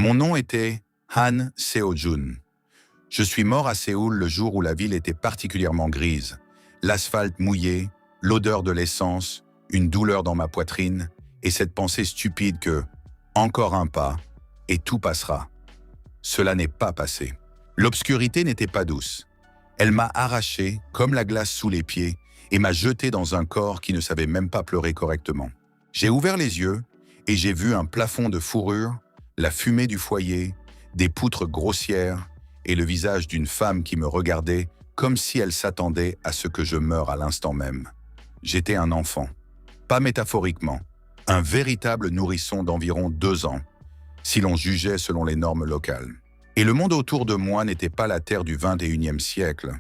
Mon nom était Han Seo-jun. Je suis mort à Séoul le jour où la ville était particulièrement grise. L'asphalte mouillé, l'odeur de l'essence, une douleur dans ma poitrine et cette pensée stupide que « encore un pas et tout passera ». Cela n'est pas passé. L'obscurité n'était pas douce. Elle m'a arraché comme la glace sous les pieds et m'a jeté dans un corps qui ne savait même pas pleurer correctement. J'ai ouvert les yeux et j'ai vu un plafond de fourrure, la fumée du foyer, des poutres grossières et le visage d'une femme qui me regardait comme si elle s'attendait à ce que je meure à l'instant même. J'étais un enfant, pas métaphoriquement, un véritable nourrisson d'environ 2 ans, si l'on jugeait selon les normes locales. Et le monde autour de moi n'était pas la terre du 21e siècle,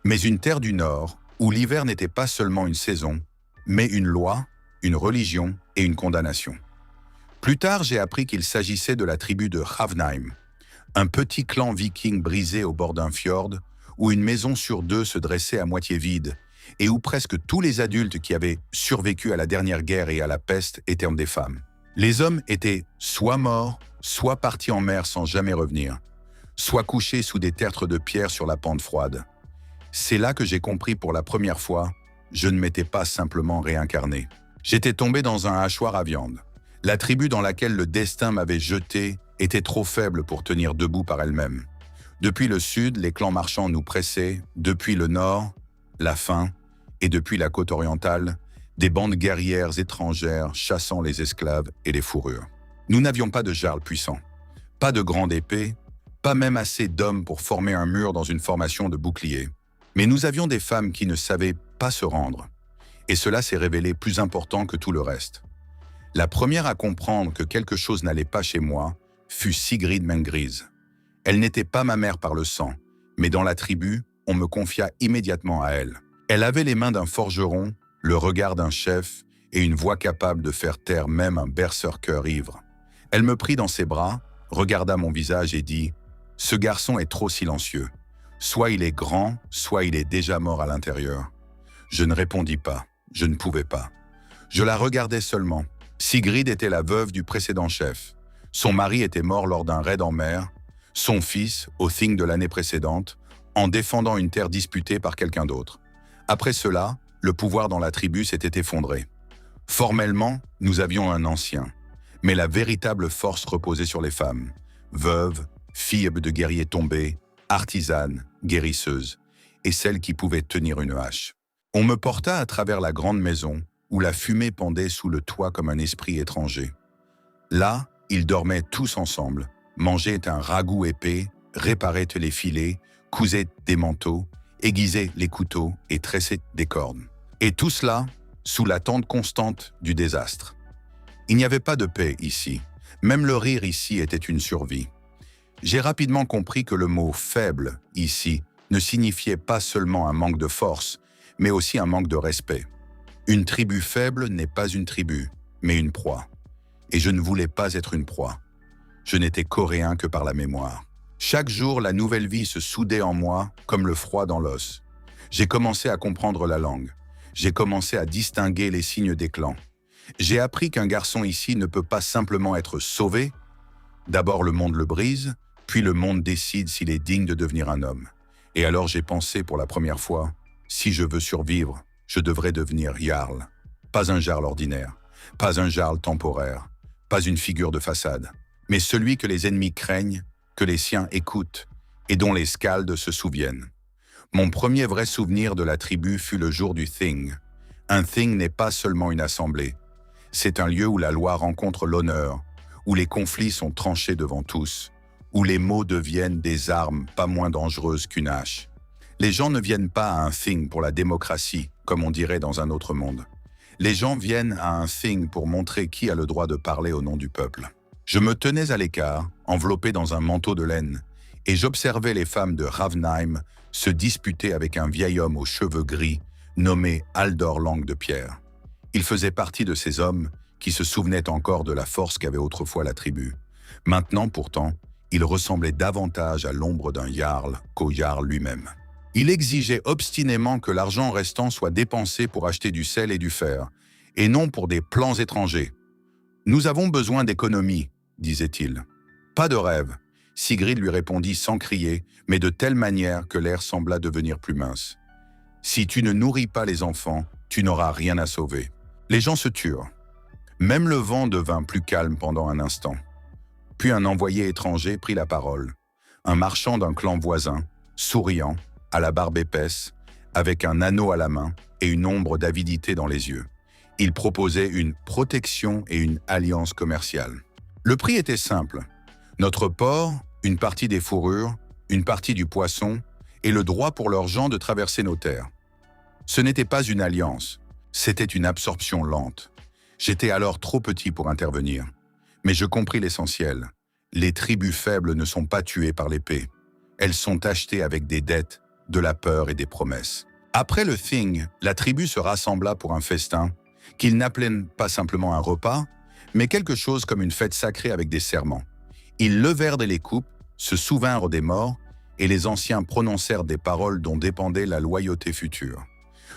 mais une terre du Nord où l'hiver n'était pas seulement une saison, mais une loi, une religion et une condamnation. Plus tard, j'ai appris qu'il s'agissait de la tribu de Ravnheim, un petit clan viking brisé au bord d'un fjord, où une maison sur 2 se dressait à moitié vide, et où presque tous les adultes qui avaient survécu à la dernière guerre et à la peste étaient des femmes. Les hommes étaient soit morts, soit partis en mer sans jamais revenir, soit couchés sous des tertres de pierre sur la pente froide. C'est là que j'ai compris pour la première fois, je ne m'étais pas simplement réincarné. J'étais tombé dans un hachoir à viande. La tribu dans laquelle le destin m'avait jeté était trop faible pour tenir debout par elle-même. Depuis le sud, les clans marchands nous pressaient, depuis le nord, la faim, et depuis la côte orientale, des bandes guerrières étrangères chassant les esclaves et les fourrures. Nous n'avions pas de jarl puissant, pas de grande épée, pas même assez d'hommes pour former un mur dans une formation de boucliers. Mais nous avions des femmes qui ne savaient pas se rendre, et cela s'est révélé plus important que tout le reste. La première à comprendre que quelque chose n'allait pas chez moi fut Sigrid Mengrise. Elle n'était pas ma mère par le sang, mais dans la tribu, on me confia immédiatement à elle. Elle avait les mains d'un forgeron, le regard d'un chef et une voix capable de faire taire même un berserker ivre. Elle me prit dans ses bras, regarda mon visage et dit « Ce garçon est trop silencieux. Soit il est grand, soit il est déjà mort à l'intérieur. » Je ne répondis pas, je ne pouvais pas. Je la regardais seulement. Sigrid était la veuve du précédent chef. Son mari était mort lors d'un raid en mer, son fils, au Thing de l'année précédente, en défendant une terre disputée par quelqu'un d'autre. Après cela, le pouvoir dans la tribu s'était effondré. Formellement, nous avions un ancien, mais la véritable force reposait sur les femmes. Veuves, filles de guerriers tombés, artisanes, guérisseuses, et celles qui pouvaient tenir une hache. On me porta à travers la grande maison, où la fumée pendait sous le toit comme un esprit étranger. Là, ils dormaient tous ensemble, mangeaient un ragoût épais, réparaient les filets, cousaient des manteaux, aiguisaient les couteaux et tressaient des cordes. Et tout cela sous l'attente constante du désastre. Il n'y avait pas de paix ici. Même le rire ici était une survie. J'ai rapidement compris que le mot « faible » ici ne signifiait pas seulement un manque de force, mais aussi un manque de respect. Une tribu faible n'est pas une tribu, mais une proie. Et je ne voulais pas être une proie. Je n'étais coréen que par la mémoire. Chaque jour, la nouvelle vie se soudait en moi comme le froid dans l'os. J'ai commencé à comprendre la langue. J'ai commencé à distinguer les signes des clans. J'ai appris qu'un garçon ici ne peut pas simplement être sauvé. D'abord le monde le brise, puis le monde décide s'il est digne de devenir un homme. Et alors j'ai pensé pour la première fois, si je veux survivre, je devrais devenir jarl. Pas un jarl ordinaire, pas un jarl temporaire, pas une figure de façade, mais celui que les ennemis craignent, que les siens écoutent et dont les skalds se souviennent. Mon premier vrai souvenir de la tribu fut le jour du Thing. Un Thing n'est pas seulement une assemblée. C'est un lieu où la loi rencontre l'honneur, où les conflits sont tranchés devant tous, où les mots deviennent des armes pas moins dangereuses qu'une hache. Les gens ne viennent pas à un Thing pour la démocratie, comme on dirait dans un autre monde. Les gens viennent à un Thing pour montrer qui a le droit de parler au nom du peuple. Je me tenais à l'écart, enveloppé dans un manteau de laine, et j'observais les femmes de Ravnheim se disputer avec un vieil homme aux cheveux gris, nommé Aldor Langue de Pierre. Il faisait partie de ces hommes qui se souvenaient encore de la force qu'avait autrefois la tribu. Maintenant, pourtant, il ressemblait davantage à l'ombre d'un jarl qu'au jarl lui-même. Il exigeait obstinément que l'argent restant soit dépensé pour acheter du sel et du fer, et non pour des plans étrangers. « Nous avons besoin d'économie », disait-il. Pas de rêve, Sigrid lui répondit sans crier, mais de telle manière que l'air sembla devenir plus mince. Si tu ne nourris pas les enfants, tu n'auras rien à sauver. Les gens se turent. Même le vent devint plus calme pendant un instant. Puis un envoyé étranger prit la parole. Un marchand d'un clan voisin, souriant, à la barbe épaisse, avec un anneau à la main et une ombre d'avidité dans les yeux. Il proposait une protection et une alliance commerciale. Le prix était simple. Notre porc, une partie des fourrures, une partie du poisson et le droit pour leurs gens de traverser nos terres. Ce n'était pas une alliance, c'était une absorption lente. J'étais alors trop petit pour intervenir. Mais je compris l'essentiel. Les tribus faibles ne sont pas tuées par l'épée. Elles sont achetées avec des dettes, de la peur et des promesses. Après le Thing, la tribu se rassembla pour un festin qu'ils n'appelaient pas simplement un repas, mais quelque chose comme une fête sacrée avec des serments. Ils levèrent les coupes, se souvinrent des morts, et les anciens prononcèrent des paroles dont dépendait la loyauté future.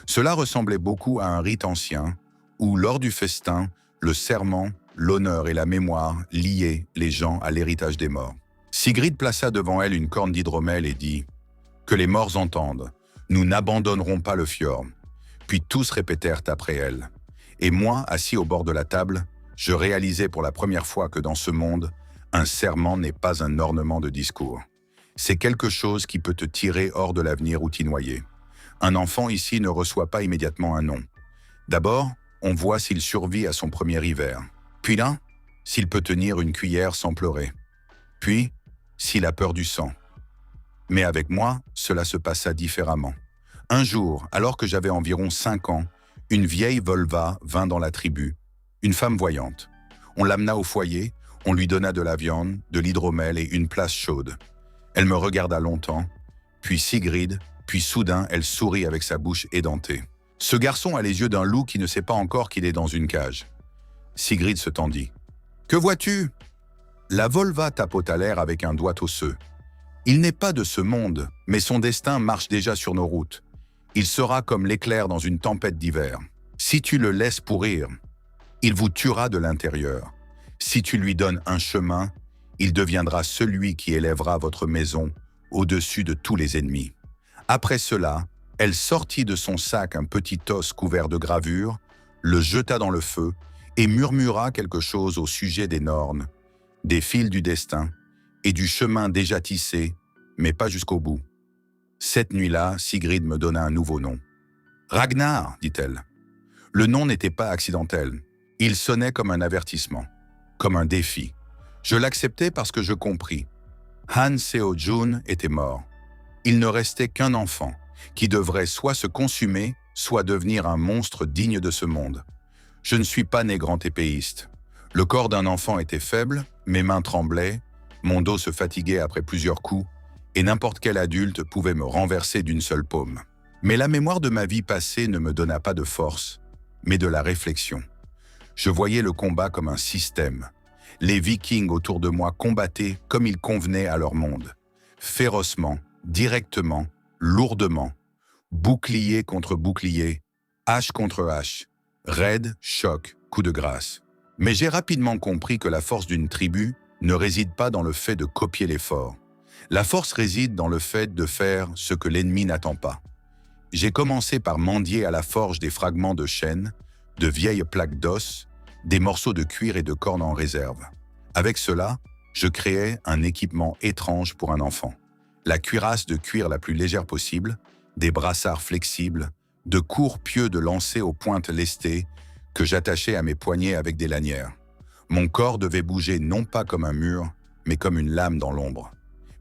Cela ressemblait beaucoup à un rite ancien, où, lors du festin, le serment, l'honneur et la mémoire liaient les gens à l'héritage des morts. Sigrid plaça devant elle une corne d'hydromel et dit « Que les morts entendent, nous n'abandonnerons pas le fjord. » Puis tous répétèrent après elle. Et moi, assis au bord de la table, je réalisais pour la première fois que dans ce monde, un serment n'est pas un ornement de discours. C'est quelque chose qui peut te tirer hors de l'avenir ou t'y noyer. Un enfant ici ne reçoit pas immédiatement un nom. D'abord, on voit s'il survit à son premier hiver. Puis là, s'il peut tenir une cuillère sans pleurer. Puis, s'il a peur du sang. Mais avec moi, cela se passa différemment. Un jour, alors que j'avais environ 5 ans, une vieille Volva vint dans la tribu, une femme voyante. On l'amena au foyer, on lui donna de la viande, de l'hydromel et une place chaude. Elle me regarda longtemps, puis Sigrid, puis soudain, elle sourit avec sa bouche édentée. Ce garçon a les yeux d'un loup qui ne sait pas encore qu'il est dans une cage. Sigrid se tendit. « Que vois-tu » La Volva tapota l'air avec un doigt osseux. « Il n'est pas de ce monde, mais son destin marche déjà sur nos routes. Il sera comme l'éclair dans une tempête d'hiver. Si tu le laisses pourrir, il vous tuera de l'intérieur. Si tu lui donnes un chemin, il deviendra celui qui élèvera votre maison au-dessus de tous les ennemis. » Après cela, elle sortit de son sac un petit os couvert de gravures, le jeta dans le feu et murmura quelque chose au sujet des Nornes, des fils du destin et du chemin déjà tissé, mais pas jusqu'au bout. Cette nuit-là, Sigrid me donna un nouveau nom. « Ragnar » dit-elle. Le nom n'était pas accidentel. Il sonnait comme un avertissement, comme un défi. Je l'acceptai parce que je compris. Han Seo-jun était mort. Il ne restait qu'un enfant, qui devrait soit se consumer, soit devenir un monstre digne de ce monde. Je ne suis pas né grand épéiste. Le corps d'un enfant était faible, mes mains tremblaient, mon dos se fatiguait après plusieurs coups, et n'importe quel adulte pouvait me renverser d'une seule paume. Mais la mémoire de ma vie passée ne me donna pas de force, mais de la réflexion. Je voyais le combat comme un système. Les Vikings autour de moi combattaient comme il convenait à leur monde. Férocement, directement, lourdement. Bouclier contre bouclier, hache contre hache. Raid, choc, coup de grâce. Mais j'ai rapidement compris que la force d'une tribu ne réside pas dans le fait de copier les forts. La force réside dans le fait de faire ce que l'ennemi n'attend pas. J'ai commencé par mendier à la forge des fragments de chêne, de vieilles plaques d'os, des morceaux de cuir et de corne en réserve. Avec cela, je créais un équipement étrange pour un enfant. La cuirasse de cuir la plus légère possible, des brassards flexibles, de courts pieux de lancer aux pointes lestées que j'attachais à mes poignets avec des lanières. Mon corps devait bouger non pas comme un mur, mais comme une lame dans l'ombre.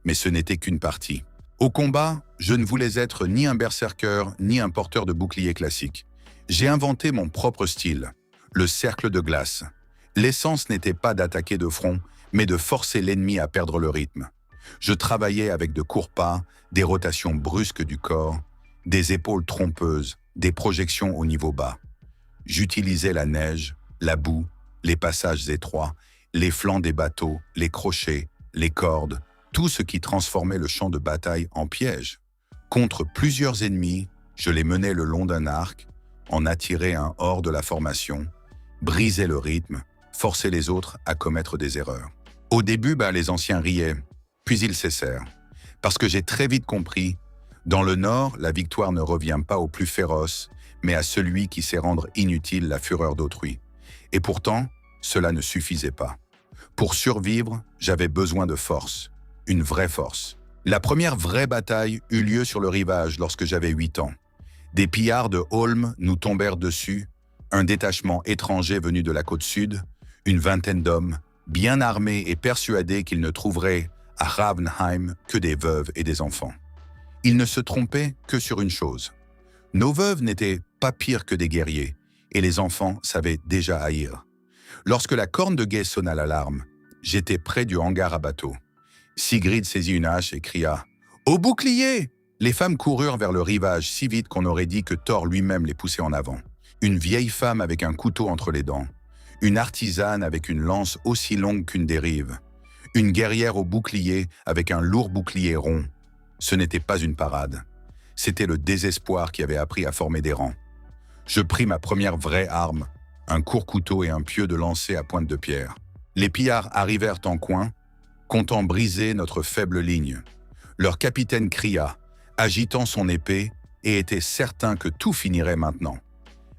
Mais ce n'était qu'une partie. Au combat, je ne voulais être ni un berserker, ni un porteur de bouclier classique. J'ai inventé mon propre style, le cercle de glace. L'essence n'était pas d'attaquer de front, mais de forcer l'ennemi à perdre le rythme. Je travaillais avec de courts pas, des rotations brusques du corps, des épaules trompeuses, des projections au niveau bas. J'utilisais la neige, la boue, les passages étroits, les flancs des bateaux, les crochets, les cordes, tout ce qui transformait le champ de bataille en piège. Contre plusieurs ennemis, je les menais le long d'un arc, en attirais un hors de la formation, brisais le rythme, forçais les autres à commettre des erreurs. Au début, les anciens riaient, puis ils cessèrent. Parce que j'ai très vite compris, dans le Nord, la victoire ne revient pas au plus féroce, mais à celui qui sait rendre inutile la fureur d'autrui. Et pourtant, cela ne suffisait pas. Pour survivre, j'avais besoin de force, une vraie force. La première vraie bataille eut lieu sur le rivage lorsque j'avais 8 ans. Des pillards de Holm nous tombèrent dessus, un détachement étranger venu de la côte sud, une vingtaine d'hommes, bien armés et persuadés qu'ils ne trouveraient à Ravnheim que des veuves et des enfants. Ils ne se trompaient que sur une chose. Nos veuves n'étaient pas pires que des guerriers, et les enfants savaient déjà haïr. Lorsque la corne de guet sonna l'alarme, j'étais près du hangar à bateau. Sigrid saisit une hache et cria « Au bouclier !» Les femmes coururent vers le rivage si vite qu'on aurait dit que Thor lui-même les poussait en avant. Une vieille femme avec un couteau entre les dents, une artisane avec une lance aussi longue qu'une des rives, une guerrière au bouclier avec un lourd bouclier rond. Ce n'était pas une parade. C'était le désespoir qui avait appris à former des rangs. Je pris ma première vraie arme, un court couteau et un pieu de lancer à pointe de pierre. Les pillards arrivèrent en coin, comptant briser notre faible ligne. Leur capitaine cria, agitant son épée, et était certain que tout finirait maintenant.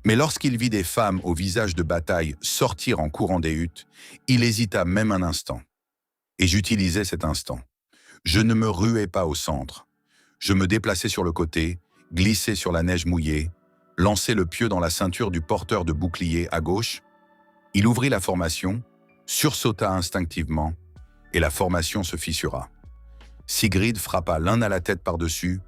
Mais lorsqu'il vit des femmes au visage de bataille sortir en courant des huttes, il hésita même un instant. Et j'utilisais cet instant. Je ne me ruais pas au centre. Je me déplaçais sur le côté, glissais sur la neige mouillée, lançais le pieu dans la ceinture du porteur de bouclier à gauche. Il ouvrit la formation, sursauta instinctivement, et la formation se fissura. Sigrid frappa l'un à la tête par-dessus,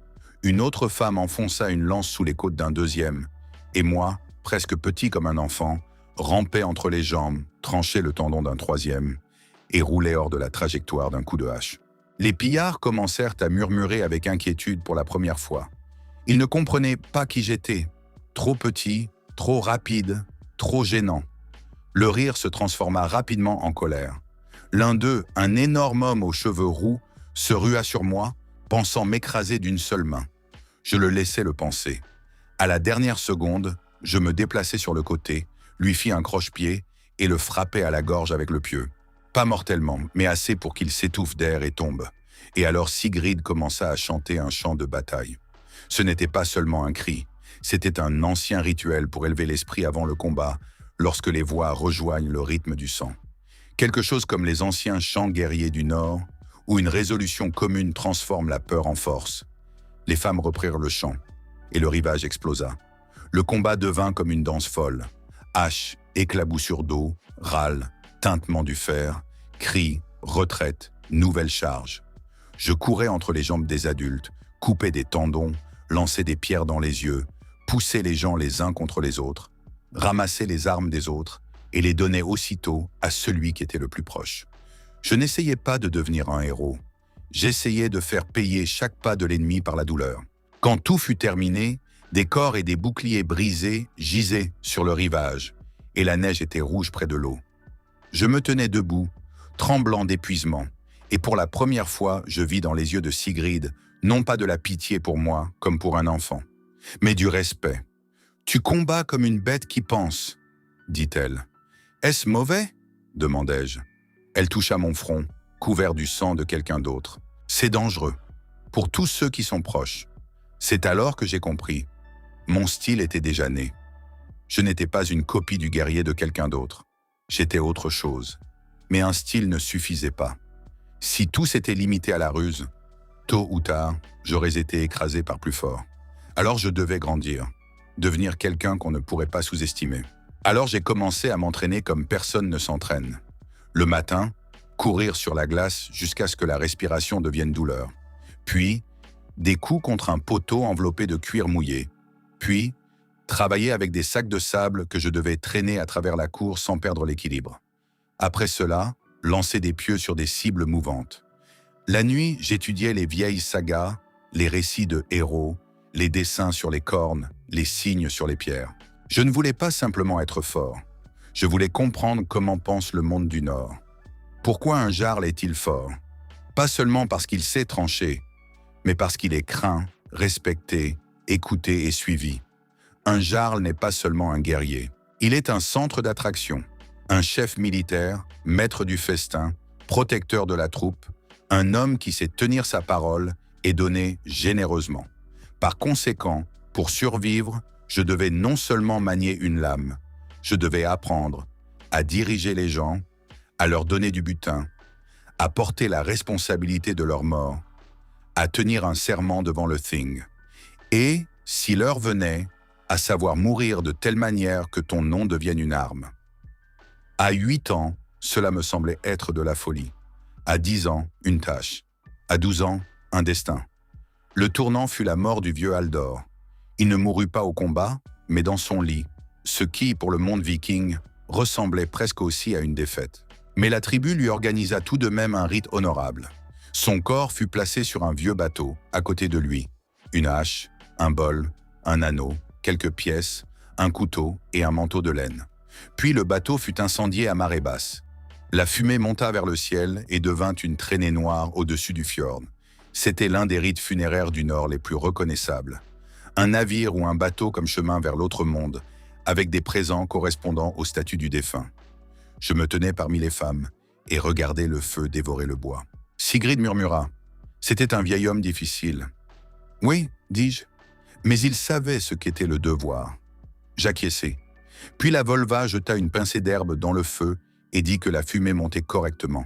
une autre femme enfonça une lance sous les côtes d'un deuxième, et moi, presque petit comme un enfant, rampais entre les jambes, tranchais le tendon d'un troisième, et roulais hors de la trajectoire d'un coup de hache. Les pillards commencèrent à murmurer avec inquiétude pour la première fois. Ils ne comprenaient pas qui j'étais, trop petit, trop rapide, trop gênant. Le rire se transforma rapidement en colère. L'un d'eux, un énorme homme aux cheveux roux, se rua sur moi, pensant m'écraser d'une seule main. Je le laissais le penser. À la dernière seconde, je me déplaçai sur le côté, lui fis un croche-pied et le frappai à la gorge avec le pieu. Pas mortellement, mais assez pour qu'il s'étouffe d'air et tombe. Et alors Sigrid commença à chanter un chant de bataille. Ce n'était pas seulement un cri, c'était un ancien rituel pour élever l'esprit avant le combat, lorsque les voix rejoignent le rythme du sang. Quelque chose comme les anciens chants guerriers du Nord, où une résolution commune transforme la peur en force. Les femmes reprirent le chant, et le rivage explosa. Le combat devint comme une danse folle. Haches, éclaboussures d'eau, râles, tintement du fer, cris, retraite, nouvelle charge. Je courais entre les jambes des adultes, coupais des tendons, lançais des pierres dans les yeux, poussais les gens les uns contre les autres, ramassais les armes des autres et les donnais aussitôt à celui qui était le plus proche. Je n'essayais pas de devenir un héros. J'essayais de faire payer chaque pas de l'ennemi par la douleur. Quand tout fut terminé, des corps et des boucliers brisés gisaient sur le rivage, et la neige était rouge près de l'eau. Je me tenais debout, tremblant d'épuisement, et pour la première fois, je vis dans les yeux de Sigrid, non pas de la pitié pour moi, comme pour un enfant, mais du respect. « Tu combats comme une bête qui pense », dit-elle. « Est-ce mauvais ?» demandai-je. Elle toucha mon front, couvert du sang de quelqu'un d'autre. « C'est dangereux, pour tous ceux qui sont proches. » C'est alors que j'ai compris. Mon style était déjà né. Je n'étais pas une copie du guerrier de quelqu'un d'autre. J'étais autre chose. Mais un style ne suffisait pas. Si tout s'était limité à la ruse, tôt ou tard, j'aurais été écrasé par plus fort. Alors je devais grandir, devenir quelqu'un qu'on ne pourrait pas sous-estimer. Alors j'ai commencé à m'entraîner comme personne ne s'entraîne. Le matin, courir sur la glace jusqu'à ce que la respiration devienne douleur. Puis, des coups contre un poteau enveloppé de cuir mouillé. Puis, travailler avec des sacs de sable que je devais traîner à travers la cour sans perdre l'équilibre. Après cela, lancer des pieux sur des cibles mouvantes. La nuit, j'étudiais les vieilles sagas, les récits de héros, les dessins sur les cornes, les signes sur les pierres. Je ne voulais pas simplement être fort. Je voulais comprendre comment pense le monde du Nord. Pourquoi un jarl est-il fort? Pas seulement parce qu'il sait trancher, mais parce qu'il est craint, respecté, écouté et suivi. Un jarl n'est pas seulement un guerrier. Il est un centre d'attraction, un chef militaire, maître du festin, protecteur de la troupe, un homme qui sait tenir sa parole et donner généreusement. Par conséquent, pour survivre, je devais non seulement manier une lame, je devais apprendre à diriger les gens, à leur donner du butin, à porter la responsabilité de leur mort, à tenir un serment devant le Thing, et, si l'heure venait, à savoir mourir de telle manière que ton nom devienne une arme. À 8 ans, cela me semblait être de la folie. À 10 ans, une tâche. À 12 ans, un destin. Le tournant fut la mort du vieux Haldor. Il ne mourut pas au combat, mais dans son lit, ce qui, pour le monde viking, ressemblait presque aussi à une défaite. Mais la tribu lui organisa tout de même un rite honorable. Son corps fut placé sur un vieux bateau, à côté de lui. Une hache, un bol, un anneau, quelques pièces, un couteau et un manteau de laine. Puis le bateau fut incendié à marée basse. La fumée monta vers le ciel et devint une traînée noire au-dessus du fjord. C'était l'un des rites funéraires du Nord les plus reconnaissables. Un navire ou un bateau comme chemin vers l'autre monde, avec des présents correspondant au statut du défunt. Je me tenais parmi les femmes et regardais le feu dévorer le bois. Sigrid murmura. C'était un vieil homme difficile. « Oui, dis-je, mais il savait ce qu'était le devoir. » J'acquiesçai. Puis la Volva jeta une pincée d'herbe dans le feu et dit que la fumée montait correctement.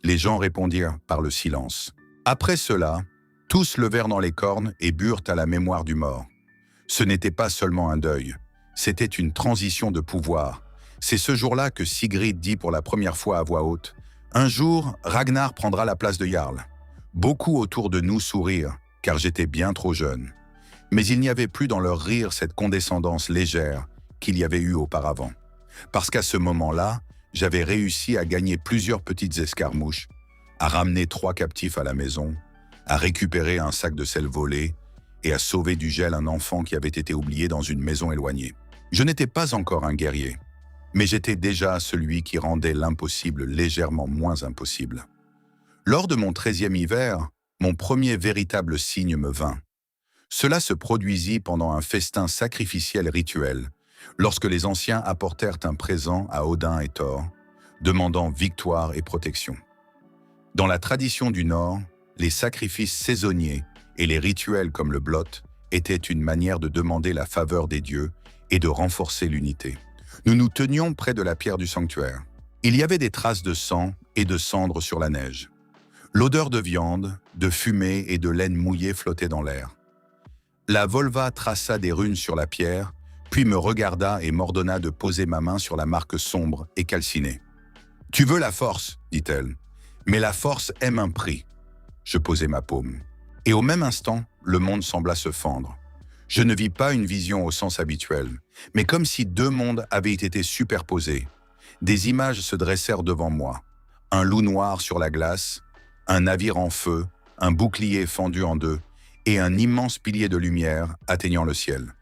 Les gens répondirent par le silence. Après cela, tous levèrent dans les cornes et burent à la mémoire du mort. Ce n'était pas seulement un deuil, c'était une transition de pouvoir. C'est ce jour-là que Sigrid dit pour la première fois à voix haute « Un jour, Ragnar prendra la place de Jarl. » Beaucoup autour de nous sourirent, car j'étais bien trop jeune. Mais il n'y avait plus dans leur rire cette condescendance légère qu'il y avait eu auparavant. Parce qu'à ce moment-là, j'avais réussi à gagner plusieurs petites escarmouches, à ramener 3 captifs à la maison, à récupérer un sac de sel volé et à sauver du gel un enfant qui avait été oublié dans une maison éloignée. Je n'étais pas encore un guerrier, mais j'étais déjà celui qui rendait l'impossible légèrement moins impossible. Lors de mon 13e hiver, mon premier véritable signe me vint. Cela se produisit pendant un festin sacrificiel rituel, lorsque les anciens apportèrent un présent à Odin et Thor, demandant victoire et protection. Dans la tradition du Nord, les sacrifices saisonniers et les rituels comme le Blot étaient une manière de demander la faveur des dieux et de renforcer l'unité. Nous nous tenions près de la pierre du sanctuaire. Il y avait des traces de sang et de cendres sur la neige. L'odeur de viande, de fumée et de laine mouillée flottait dans l'air. La Volva traça des runes sur la pierre, puis me regarda et m'ordonna de poser ma main sur la marque sombre et calcinée. « Tu veux la force, dit-elle, mais la force aime un prix. » Je posai ma paume. Et au même instant, le monde sembla se fendre. Je ne vis pas une vision au sens habituel, mais comme si 2 mondes avaient été superposés. Des images se dressèrent devant moi. Un loup noir sur la glace, un navire en feu, un bouclier fendu en 2 et un immense pilier de lumière atteignant le ciel.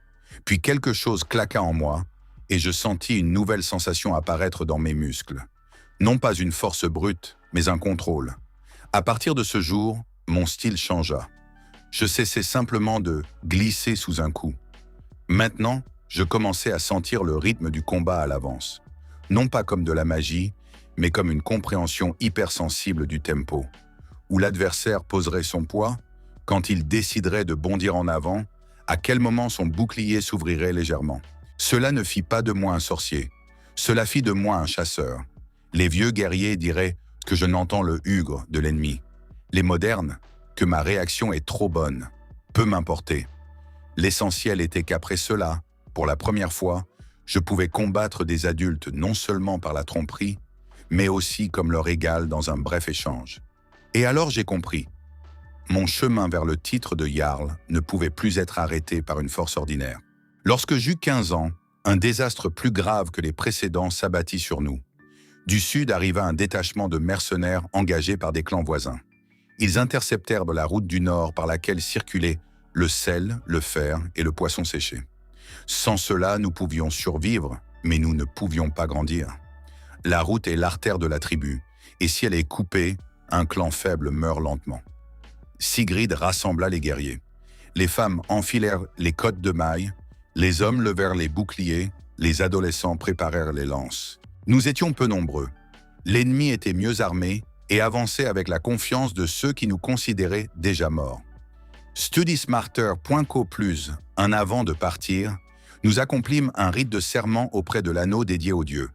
Puis quelque chose claqua en moi et je sentis une nouvelle sensation apparaître dans mes muscles. Non pas une force brute, mais un contrôle. À partir de ce jour, mon style changea. Je cessai simplement de glisser sous un coup. Maintenant, je commençais à sentir le rythme du combat à l'avance. Non pas comme de la magie, mais comme une compréhension hypersensible du tempo, où l'adversaire poserait son poids, quand il déciderait de bondir en avant, à quel moment son bouclier s'ouvrirait légèrement. Cela ne fit pas de moi un sorcier, cela fit de moi un chasseur. Les vieux guerriers diraient que je n'entends le hugre de l'ennemi. Les modernes, que ma réaction est trop bonne. Peu m'importait. L'essentiel était qu'après cela, pour la première fois, je pouvais combattre des adultes non seulement par la tromperie, mais aussi comme leur égal dans un bref échange. Et alors j'ai compris. Mon chemin vers le titre de Jarl ne pouvait plus être arrêté par une force ordinaire. Lorsque j'eus 15 ans, un désastre plus grave que les précédents s'abattit sur nous. Du sud arriva un détachement de mercenaires engagés par des clans voisins. Ils interceptèrent la route du nord par laquelle circulaient le sel, le fer et le poisson séché. Sans cela, nous pouvions survivre, mais nous ne pouvions pas grandir. La route est l'artère de la tribu, et si elle est coupée, un clan faible meurt lentement. Sigrid rassembla les guerriers. Les femmes enfilèrent les cottes de mailles, les hommes levèrent les boucliers, les adolescents préparèrent les lances. Nous étions peu nombreux. L'ennemi était mieux armé et avancer avec la confiance de ceux qui nous considéraient déjà morts. StudySmarter.co+, un avant de partir, nous accomplîmes un rite de serment auprès de l'anneau dédié au Dieu.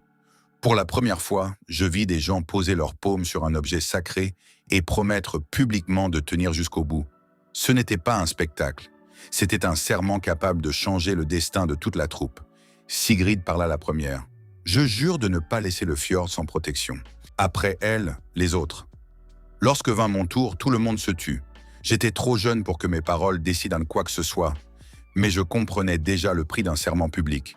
Pour la première fois, je vis des gens poser leurs paumes sur un objet sacré et promettre publiquement de tenir jusqu'au bout. Ce n'était pas un spectacle, c'était un serment capable de changer le destin de toute la troupe. Sigrid parla la première. Je jure de ne pas laisser le fjord sans protection. Après elle, les autres. Lorsque vint mon tour, tout le monde se tut. J'étais trop jeune pour que mes paroles décident de quoi que ce soit, mais je comprenais déjà le prix d'un serment public.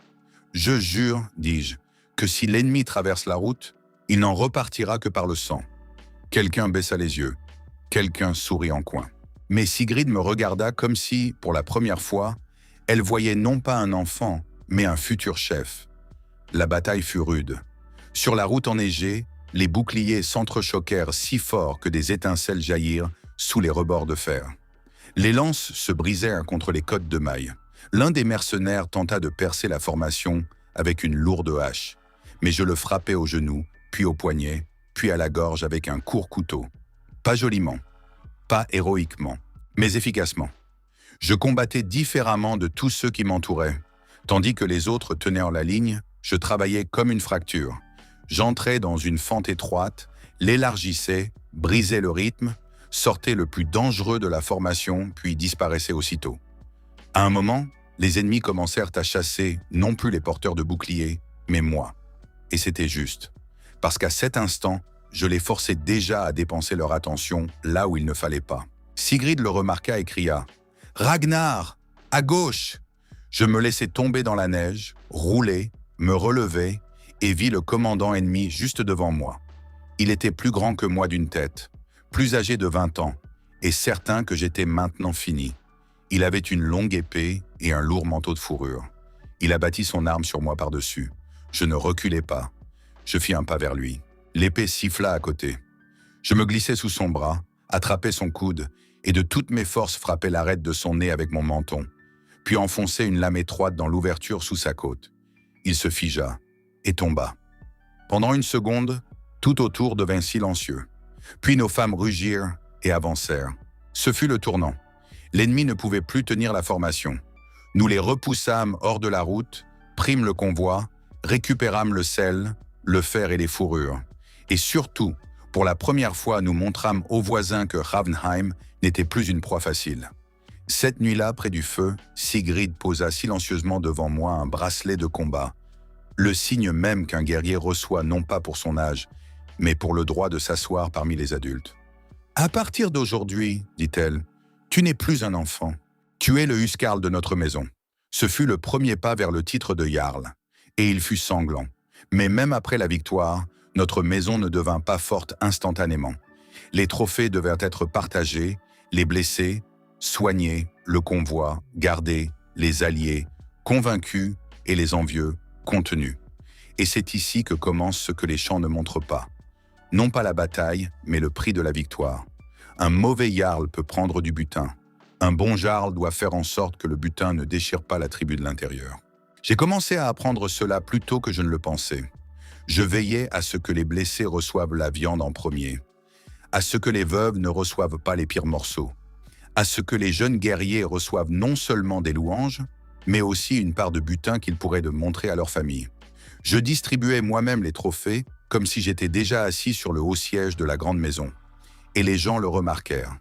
Je jure, dis-je, que si l'ennemi traverse la route, il n'en repartira que par le sang. Quelqu'un baissa les yeux. Quelqu'un sourit en coin. Mais Sigrid me regarda comme si, pour la première fois, elle voyait non pas un enfant, mais un futur chef. La bataille fut rude. Sur la route enneigée, les boucliers s'entrechoquèrent si fort que des étincelles jaillirent sous les rebords de fer. Les lances se brisèrent contre les côtes de mailles. L'un des mercenaires tenta de percer la formation avec une lourde hache, mais je le frappai au genou, puis au poignet, puis à la gorge avec un court couteau. Pas joliment, pas héroïquement, mais efficacement. Je combattais différemment de tous ceux qui m'entouraient. Tandis que les autres tenaient en la ligne, je travaillais comme une fracture. J'entrais dans une fente étroite, l'élargissais, brisais le rythme, sortais le plus dangereux de la formation, puis disparaissais aussitôt. À un moment, les ennemis commencèrent à chasser non plus les porteurs de boucliers, mais moi. Et c'était juste, parce qu'à cet instant, je les forçais déjà à dépenser leur attention là où il ne fallait pas. Sigrid le remarqua et cria « Ragnar, à gauche !» Je me laissai tomber dans la neige, rouler, me relevai et vis le commandant ennemi juste devant moi. Il était plus grand que moi d'une tête, plus âgé de 20 ans, et certain que j'étais maintenant fini. Il avait une longue épée et un lourd manteau de fourrure. Il abattit son arme sur moi par-dessus. Je ne reculai pas. Je fis un pas vers lui. L'épée siffla à côté. Je me glissai sous son bras, attrapai son coude, et de toutes mes forces frappai l'arête de son nez avec mon menton, puis enfonçai une lame étroite dans l'ouverture sous sa côte. Il se figea et tomba. Pendant une seconde, tout autour devint silencieux. Puis nos femmes rugirent et avancèrent. Ce fut le tournant. L'ennemi ne pouvait plus tenir la formation. Nous les repoussâmes hors de la route, prîmes le convoi, récupérâmes le sel, le fer et les fourrures. Et surtout, pour la première fois, nous montrâmes aux voisins que Ravnheim n'était plus une proie facile. Cette nuit-là, près du feu, Sigrid posa silencieusement devant moi un bracelet de combat, le signe même qu'un guerrier reçoit non pas pour son âge, mais pour le droit de s'asseoir parmi les adultes. « À partir d'aujourd'hui, dit-elle, tu n'es plus un enfant. Tu es le Huskarl de notre maison. » Ce fut le premier pas vers le titre de Jarl, et il fut sanglant. Mais même après la victoire, notre maison ne devint pas forte instantanément. Les trophées devaient être partagés, les blessés, soignés, le convoi, gardés, les alliés, convaincus et les envieux, contenus. Et c'est ici que commence ce que les chants ne montrent pas. Non pas la bataille, mais le prix de la victoire. Un mauvais jarl peut prendre du butin. Un bon jarl doit faire en sorte que le butin ne déchire pas la tribu de l'intérieur. J'ai commencé à apprendre cela plus tôt que je ne le pensais. Je veillais à ce que les blessés reçoivent la viande en premier, à ce que les veuves ne reçoivent pas les pires morceaux, à ce que les jeunes guerriers reçoivent non seulement des louanges, mais aussi une part de butin qu'ils pourraient de montrer à leur famille. Je distribuais moi-même les trophées comme si j'étais déjà assis sur le haut siège de la grande maison. Et les gens le remarquèrent.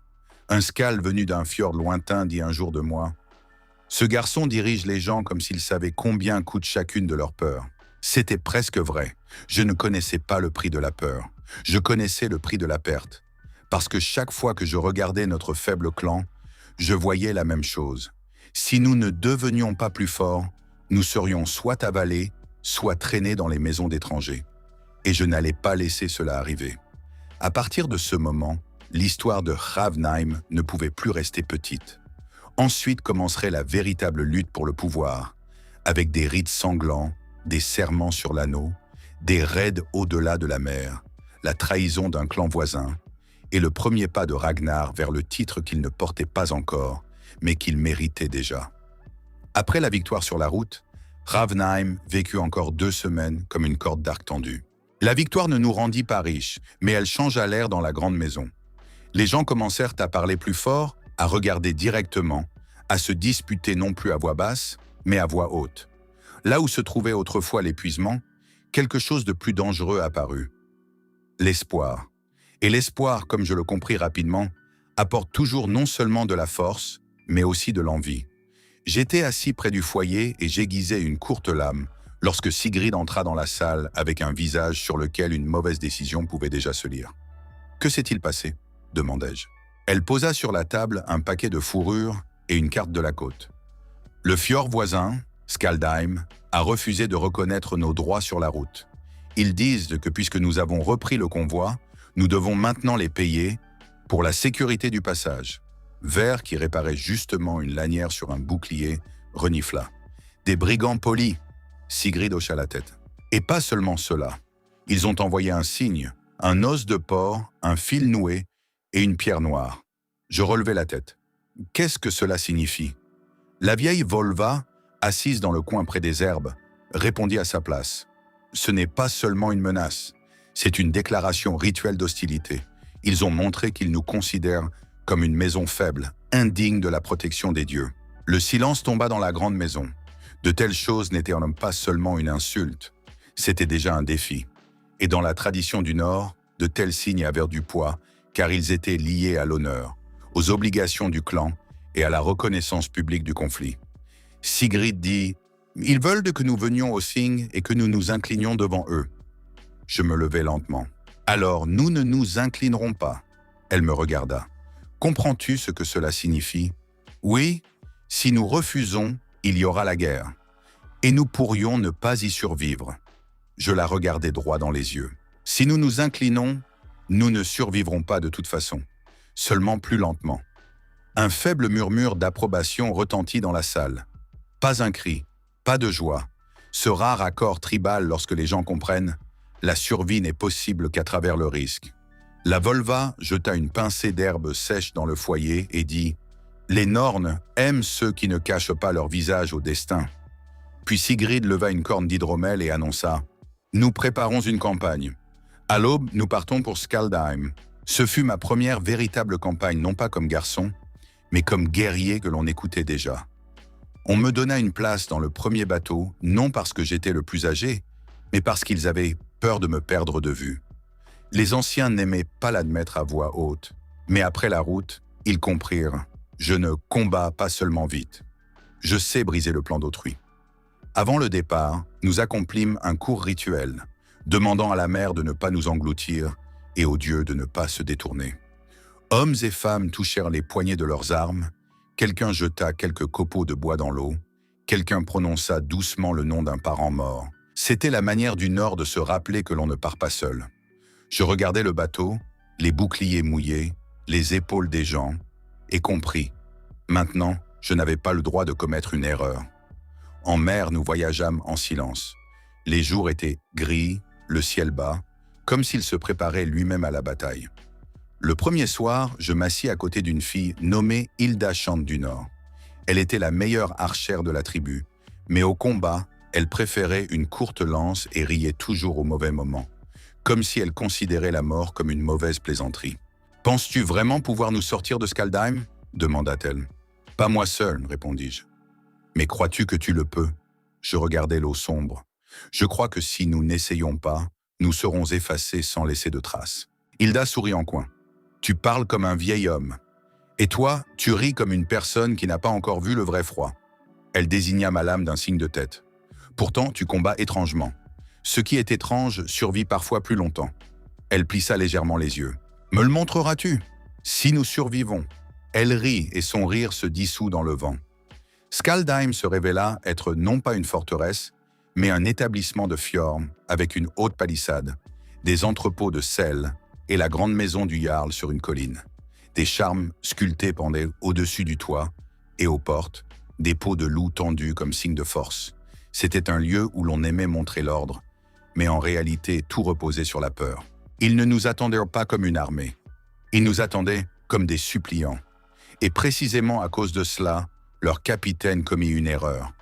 Un Skald venu d'un fjord lointain dit un jour de moi « Ce garçon dirige les gens comme s'il savait combien coûte chacune de leurs peurs. » C'était presque vrai. Je ne connaissais pas le prix de la peur. Je connaissais le prix de la perte. Parce que chaque fois que je regardais notre faible clan, je voyais la même chose. Si nous ne devenions pas plus forts, nous serions soit avalés, soit traînés dans les maisons d'étrangers. Et je n'allais pas laisser cela arriver. À partir de ce moment, l'histoire de Ravnheim ne pouvait plus rester petite. Ensuite commencerait la véritable lutte pour le pouvoir, avec des rites sanglants, des serments sur l'anneau, des raids au-delà de la mer, la trahison d'un clan voisin, et le premier pas de Ragnar vers le titre qu'il ne portait pas encore, mais qu'il méritait déjà. Après la victoire sur la route, Ravnheim vécut encore 2 semaines comme une corde d'arc tendue. La victoire ne nous rendit pas riches, mais elle changea l'air dans la grande maison. Les gens commencèrent à parler plus fort, à regarder directement, à se disputer non plus à voix basse, mais à voix haute. Là où se trouvait autrefois l'épuisement, quelque chose de plus dangereux apparut. L'espoir. Et l'espoir, comme je le compris rapidement, apporte toujours non seulement de la force, mais aussi de l'envie. J'étais assis près du foyer et j'aiguisais une courte lame lorsque Sigrid entra dans la salle avec un visage sur lequel une mauvaise décision pouvait déjà se lire. « Que s'est-il passé » demandai-je. Elle posa sur la table un paquet de fourrures et une carte de la côte. Le fjord voisin, Skaldheim, a refusé de reconnaître nos droits sur la route. Ils disent que puisque nous avons repris le convoi, nous devons maintenant les payer pour la sécurité du passage. Vert, qui réparait justement une lanière sur un bouclier, renifla. Des brigands polis, Sigrid hocha la tête. Et pas seulement cela. Ils ont envoyé un signe, un os de porc, un fil noué et une pierre noire. Je relevai la tête. Qu'est-ce que cela signifie? La vieille Volva, assise dans le coin près des herbes, répondit à sa place. Ce n'est pas seulement une menace, c'est une déclaration rituelle d'hostilité. Ils ont montré qu'ils nous considèrent comme une maison faible, indigne de la protection des dieux. Le silence tomba dans la grande maison. De telles choses n'étaient pas seulement une insulte, c'était déjà un défi. Et dans la tradition du Nord, de tels signes avaient du poids, car ils étaient liés à l'honneur, aux obligations du clan et à la reconnaissance publique du conflit. Sigrid dit « Ils veulent que nous venions au signe et que nous nous inclinions devant eux. » Je me levai lentement. « Alors, nous ne nous inclinerons pas. » Elle me regarda. « Comprends-tu ce que cela signifie? » « Oui, si nous refusons, il y aura la guerre. Et nous pourrions ne pas y survivre. » Je la regardai droit dans les yeux. « Si nous nous inclinons, nous ne survivrons pas de toute façon, seulement plus lentement. » Un faible murmure d'approbation retentit dans la salle. Pas un cri, pas de joie. Ce rare accord tribal lorsque les gens comprennent « la survie n'est possible qu'à travers le risque ». La Volva jeta une pincée d'herbe sèche dans le foyer et dit « Les Nornes aiment ceux qui ne cachent pas leur visage au destin. » Puis Sigrid leva une corne d'hydromel et annonça « Nous préparons une campagne. À l'aube, nous partons pour Skaldheim. » Ce fut ma première véritable campagne, non pas comme garçon, mais comme guerrier que l'on écoutait déjà. On me donna une place dans le premier bateau, non parce que j'étais le plus âgé, mais parce qu'ils avaient peur de me perdre de vue. Les anciens n'aimaient pas l'admettre à voix haute, mais après la route, ils comprirent. Je ne combats pas seulement vite. Je sais briser le plan d'autrui. Avant le départ, nous accomplîmes un court rituel, demandant à la mer de ne pas nous engloutir et aux dieux de ne pas se détourner. Hommes et femmes touchèrent les poignets de leurs armes, quelqu'un jeta quelques copeaux de bois dans l'eau, quelqu'un prononça doucement le nom d'un parent mort. C'était la manière du Nord de se rappeler que l'on ne part pas seul. Je regardais le bateau, les boucliers mouillés, les épaules des gens, et compris. Maintenant, je n'avais pas le droit de commettre une erreur. En mer, nous voyageâmes en silence. Les jours étaient gris, le ciel bas, comme s'il se préparait lui-même à la bataille. Le premier soir, je m'assis à côté d'une fille nommée Hilda Chante du Nord. Elle était la meilleure archère de la tribu, mais au combat, elle préférait une courte lance et riait toujours au mauvais moment, comme si elle considérait la mort comme une mauvaise plaisanterie. « Penses-tu vraiment pouvoir nous sortir de Skaldheim » demanda-t-elle. « Pas moi seul, répondis-je. « Mais crois-tu que tu le peux » Je regardais l'eau sombre. « Je crois que si nous n'essayons pas, nous serons effacés sans laisser de traces. » Hilda sourit en coin. « Tu parles comme un vieil homme. Et toi, tu ris comme une personne qui n'a pas encore vu le vrai froid. » Elle désigna ma lame d'un signe de tête. « Pourtant, tu combats étrangement. Ce qui est étrange survit parfois plus longtemps. » Elle plissa légèrement les yeux. « Me le montreras-tu » ? Si nous survivons. Elle rit et son rire se dissout dans le vent. Skaldheim se révéla être non pas une forteresse, mais un établissement de fjord avec une haute palissade, des entrepôts de sel et la grande maison du Jarl sur une colline. Des charmes sculptés pendaient au-dessus du toit et aux portes, des peaux de loup tendues comme signe de force. C'était un lieu où l'on aimait montrer l'ordre, mais en réalité tout reposait sur la peur. Ils ne nous attendaient pas comme une armée. Ils nous attendaient comme des suppliants. Et précisément à cause de cela, leur capitaine commit une erreur.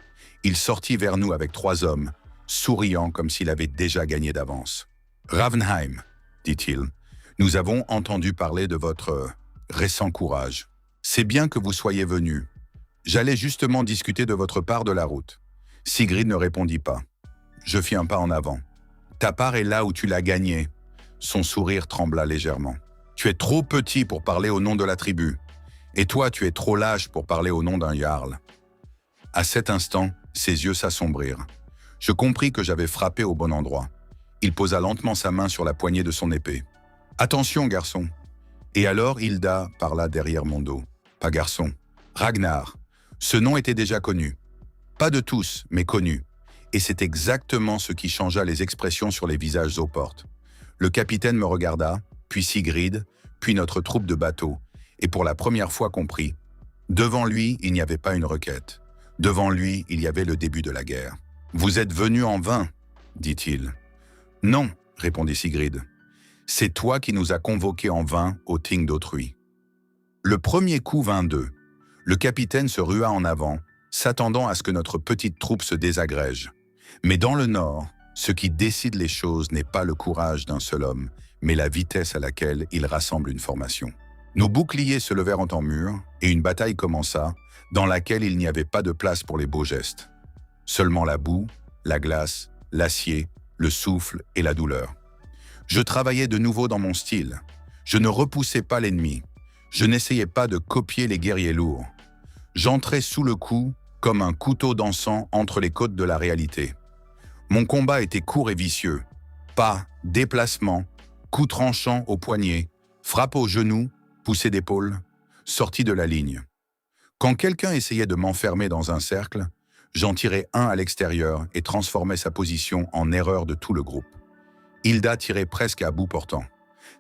Il sortit vers nous avec 3 hommes, souriant comme s'il avait déjà gagné d'avance. Ravenheim, dit-il, nous avons entendu parler de votre récent courage. C'est bien que vous soyez venu. J'allais justement discuter de votre part de la route. Sigrid ne répondit pas. Je fis un pas en avant. Ta part est là où tu l'as gagnée. Son sourire trembla légèrement. Tu es trop petit pour parler au nom de la tribu. Et toi, tu es trop lâche pour parler au nom d'un jarl. À cet instant, ses yeux s'assombrirent. Je compris que j'avais frappé au bon endroit. Il posa lentement sa main sur la poignée de son épée. « Attention, garçon !» Et alors Hilda parla derrière mon dos. « Pas garçon, Ragnar. » Ce nom était déjà connu. Pas de tous, mais connu. Et c'est exactement ce qui changea les expressions sur les visages aux portes. Le capitaine me regarda, puis Sigrid, puis notre troupe de bateaux, et pour la première fois compris. Devant lui, il n'y avait pas une requête. Devant lui, il y avait le début de la guerre. « Vous êtes venu en vain, dit-il. »« Non, répondit Sigrid. C'est toi qui nous as convoqués en vain au ting d'autrui. » Le premier coup vint d'eux. Le capitaine se rua en avant, s'attendant à ce que notre petite troupe se désagrège. Mais dans le nord, ce qui décide les choses n'est pas le courage d'un seul homme, mais la vitesse à laquelle il rassemble une formation. Nos boucliers se levèrent en mur et une bataille commença, dans laquelle il n'y avait pas de place pour les beaux gestes. Seulement la boue, la glace, l'acier, le souffle et la douleur. Je travaillais de nouveau dans mon style. Je ne repoussais pas l'ennemi. Je n'essayais pas de copier les guerriers lourds. J'entrais sous le coup comme un couteau d'encens entre les côtes de la réalité. Mon combat était court et vicieux. Pas, déplacement, coup tranchant au poignet, frappe au genou, poussée d'épaule, sortie de la ligne. Quand quelqu'un essayait de m'enfermer dans un cercle, j'en tirais un à l'extérieur et transformais sa position en erreur de tout le groupe. Hilda tirait presque à bout portant.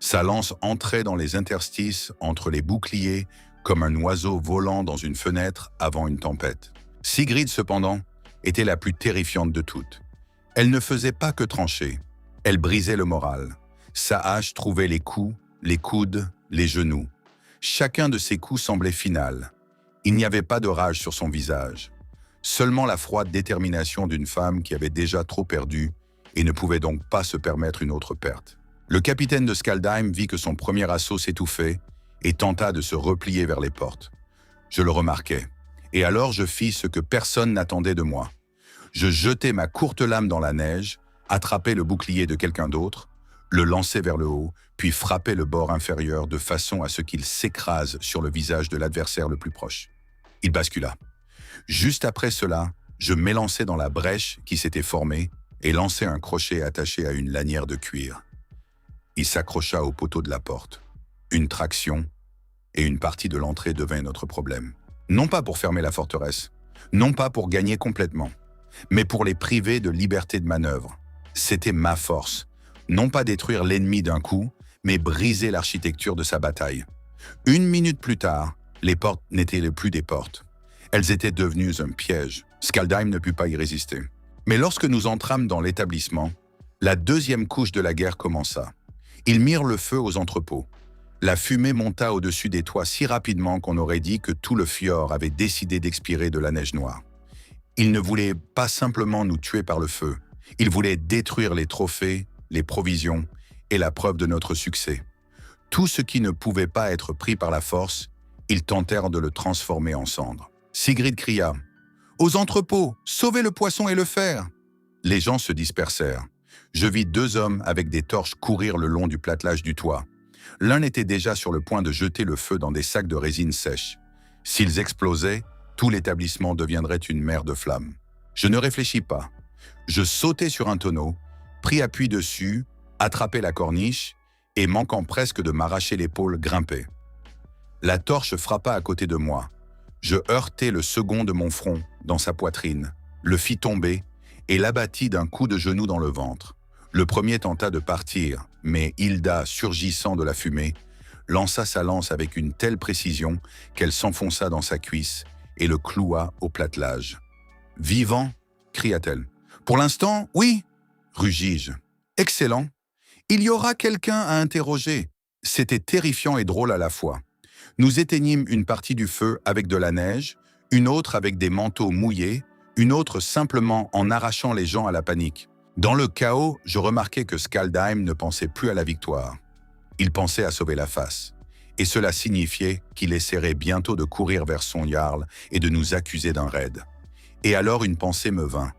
Sa lance entrait dans les interstices entre les boucliers comme un oiseau volant dans une fenêtre avant une tempête. Sigrid, cependant, était la plus terrifiante de toutes. Elle ne faisait pas que trancher. Elle brisait le moral. Sa hache trouvait les coups, les coudes, les genoux. Chacun de ses coups semblait final. Il n'y avait pas de rage sur son visage. Seulement la froide détermination d'une femme qui avait déjà trop perdu et ne pouvait donc pas se permettre une autre perte. Le capitaine de Skaldheim vit que son premier assaut s'étouffait et tenta de se replier vers les portes. Je le remarquai. Et alors je fis ce que personne n'attendait de moi. Je jetai ma courte lame dans la neige, attrapai le bouclier de quelqu'un d'autre, le lançai vers le haut, puis frappai le bord inférieur de façon à ce qu'il s'écrase sur le visage de l'adversaire le plus proche. Il bascula. Juste après cela, je m'élançai dans la brèche qui s'était formée et lançai un crochet attaché à une lanière de cuir. Il s'accrocha au poteau de la porte. Une traction, et une partie de l'entrée devint notre problème. Non pas pour fermer la forteresse, non pas pour gagner complètement, mais pour les priver de liberté de manœuvre. C'était ma force. Non pas détruire l'ennemi d'un coup, mais briser l'architecture de sa bataille. 1 minute plus tard, les portes n'étaient plus des portes. Elles étaient devenues un piège. Skaldheim ne put pas y résister. Mais lorsque nous entrâmes dans l'établissement, la deuxième couche de la guerre commença. Ils mirent le feu aux entrepôts. La fumée monta au-dessus des toits si rapidement qu'on aurait dit que tout le fjord avait décidé d'expirer de la neige noire. Ils ne voulaient pas simplement nous tuer par le feu. Ils voulaient détruire les trophées, les provisions et la preuve de notre succès. Tout ce qui ne pouvait pas être pris par la force, ils tentèrent de le transformer en cendres. Sigrid cria « Aux entrepôts, sauvez le poisson et le fer !» Les gens se dispersèrent. Je vis 2 hommes avec des torches courir le long du platelage du toit. L'un était déjà sur le point de jeter le feu dans des sacs de résine sèche. S'ils explosaient, tout l'établissement deviendrait une mer de flammes. Je ne réfléchis pas. Je sautai sur un tonneau, pris appui dessus, attrapai la corniche et, manquant presque de m'arracher l'épaule, grimpai. La torche frappa à côté de moi. Je heurtai le second de mon front dans sa poitrine, le fis tomber et l'abattis d'un coup de genou dans le ventre. Le premier tenta de partir, mais Hilda, surgissant de la fumée, lança sa lance avec une telle précision qu'elle s'enfonça dans sa cuisse et le cloua au platelage. « Vivant » cria-t-elle. « Pour l'instant, oui » rugis-je. « Excellent. Il y aura quelqu'un à interroger. » C'était terrifiant et drôle à la fois. Nous éteignîmes une partie du feu avec de la neige, une autre avec des manteaux mouillés, une autre simplement en arrachant les gens à la panique. Dans le chaos, je remarquai que Skaldheim ne pensait plus à la victoire. Il pensait à sauver la face. Et cela signifiait qu'il essaierait bientôt de courir vers son Jarl et de nous accuser d'un raid. Et alors une pensée me vint.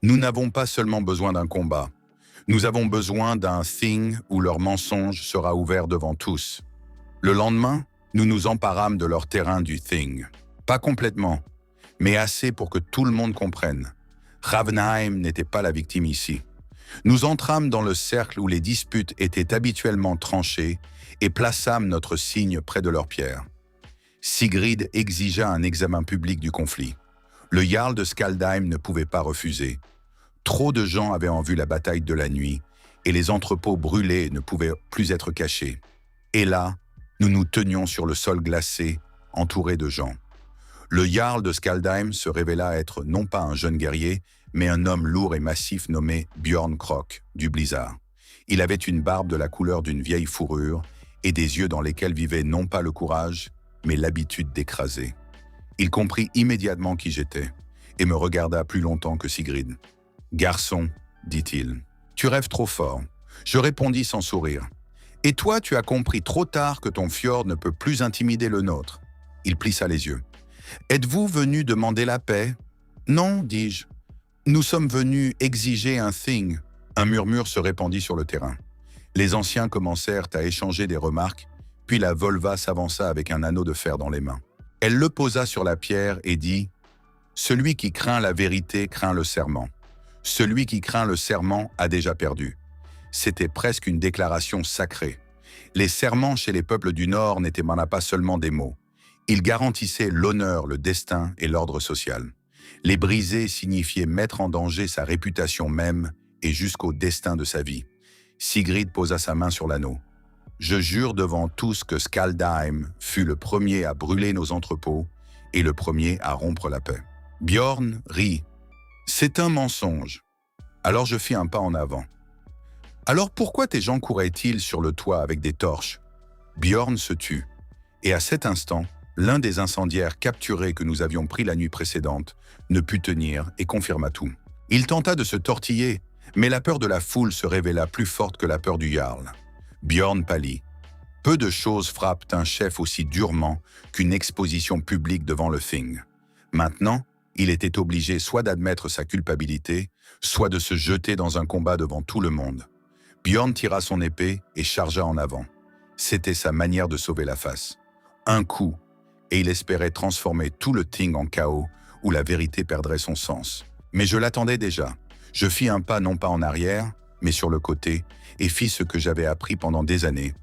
Nous n'avons pas seulement besoin d'un combat. Nous avons besoin d'un thing où leur mensonge sera ouvert devant tous. Le lendemain, nous nous emparâmes de leur terrain du thing. Pas complètement, mais assez pour que tout le monde comprenne. Ravnheim n'était pas la victime ici. Nous entrâmes dans le cercle où les disputes étaient habituellement tranchées et plaçâmes notre signe près de leur pierre. Sigrid exigea un examen public du conflit. Le Jarl de Skaldheim ne pouvait pas refuser. Trop de gens avaient en vue la bataille de la nuit et les entrepôts brûlés ne pouvaient plus être cachés. Et là, nous nous tenions sur le sol glacé, entourés de gens. Le Jarl de Skaldheim se révéla être non pas un jeune guerrier, mais un homme lourd et massif nommé Bjorn Krok, du Blizzard. Il avait une barbe de la couleur d'une vieille fourrure et des yeux dans lesquels vivait non pas le courage, mais l'habitude d'écraser. Il comprit immédiatement qui j'étais et me regarda plus longtemps que Sigrid. « Garçon, dit-il, tu rêves trop fort. » Je répondis sans sourire. « Et toi, tu as compris trop tard que ton fjord ne peut plus intimider le nôtre. » Il plissa les yeux. « Êtes-vous venu demander la paix ?»« Non, dis-je. Nous sommes venus exiger un thing. » Un murmure se répandit sur le terrain. Les anciens commencèrent à échanger des remarques, puis la Volva s'avança avec un anneau de fer dans les mains. Elle le posa sur la pierre et dit « Celui qui craint la vérité craint le serment. Celui qui craint le serment a déjà perdu. » C'était presque une déclaration sacrée. Les serments chez les peuples du Nord n'étaient pas seulement des mots. Ils garantissaient l'honneur, le destin et l'ordre social. Les briser signifiait mettre en danger sa réputation même et jusqu'au destin de sa vie. Sigrid posa sa main sur l'anneau. « Je jure devant tous que Skaldheim fut le premier à brûler nos entrepôts et le premier à rompre la paix. » Bjorn rit. « C'est un mensonge. » Alors je fis un pas en avant. « Alors pourquoi tes gens couraient-ils sur le toit avec des torches ?» Bjorn se tut. Et à cet instant, l'un des incendiaires capturés que nous avions pris la nuit précédente ne put tenir et confirma tout. Il tenta de se tortiller, mais la peur de la foule se révéla plus forte que la peur du Jarl. Bjorn pâlit. Peu de choses frappent un chef aussi durement qu'une exposition publique devant le Thing. Maintenant, il était obligé soit d'admettre sa culpabilité, soit de se jeter dans un combat devant tout le monde. Bjorn tira son épée et chargea en avant. C'était sa manière de sauver la face. Un coup, et il espérait transformer tout le Thing en chaos où la vérité perdrait son sens. Mais je l'attendais déjà. Je fis un pas non pas en arrière, mais sur le côté, et fis ce que j'avais appris pendant des années.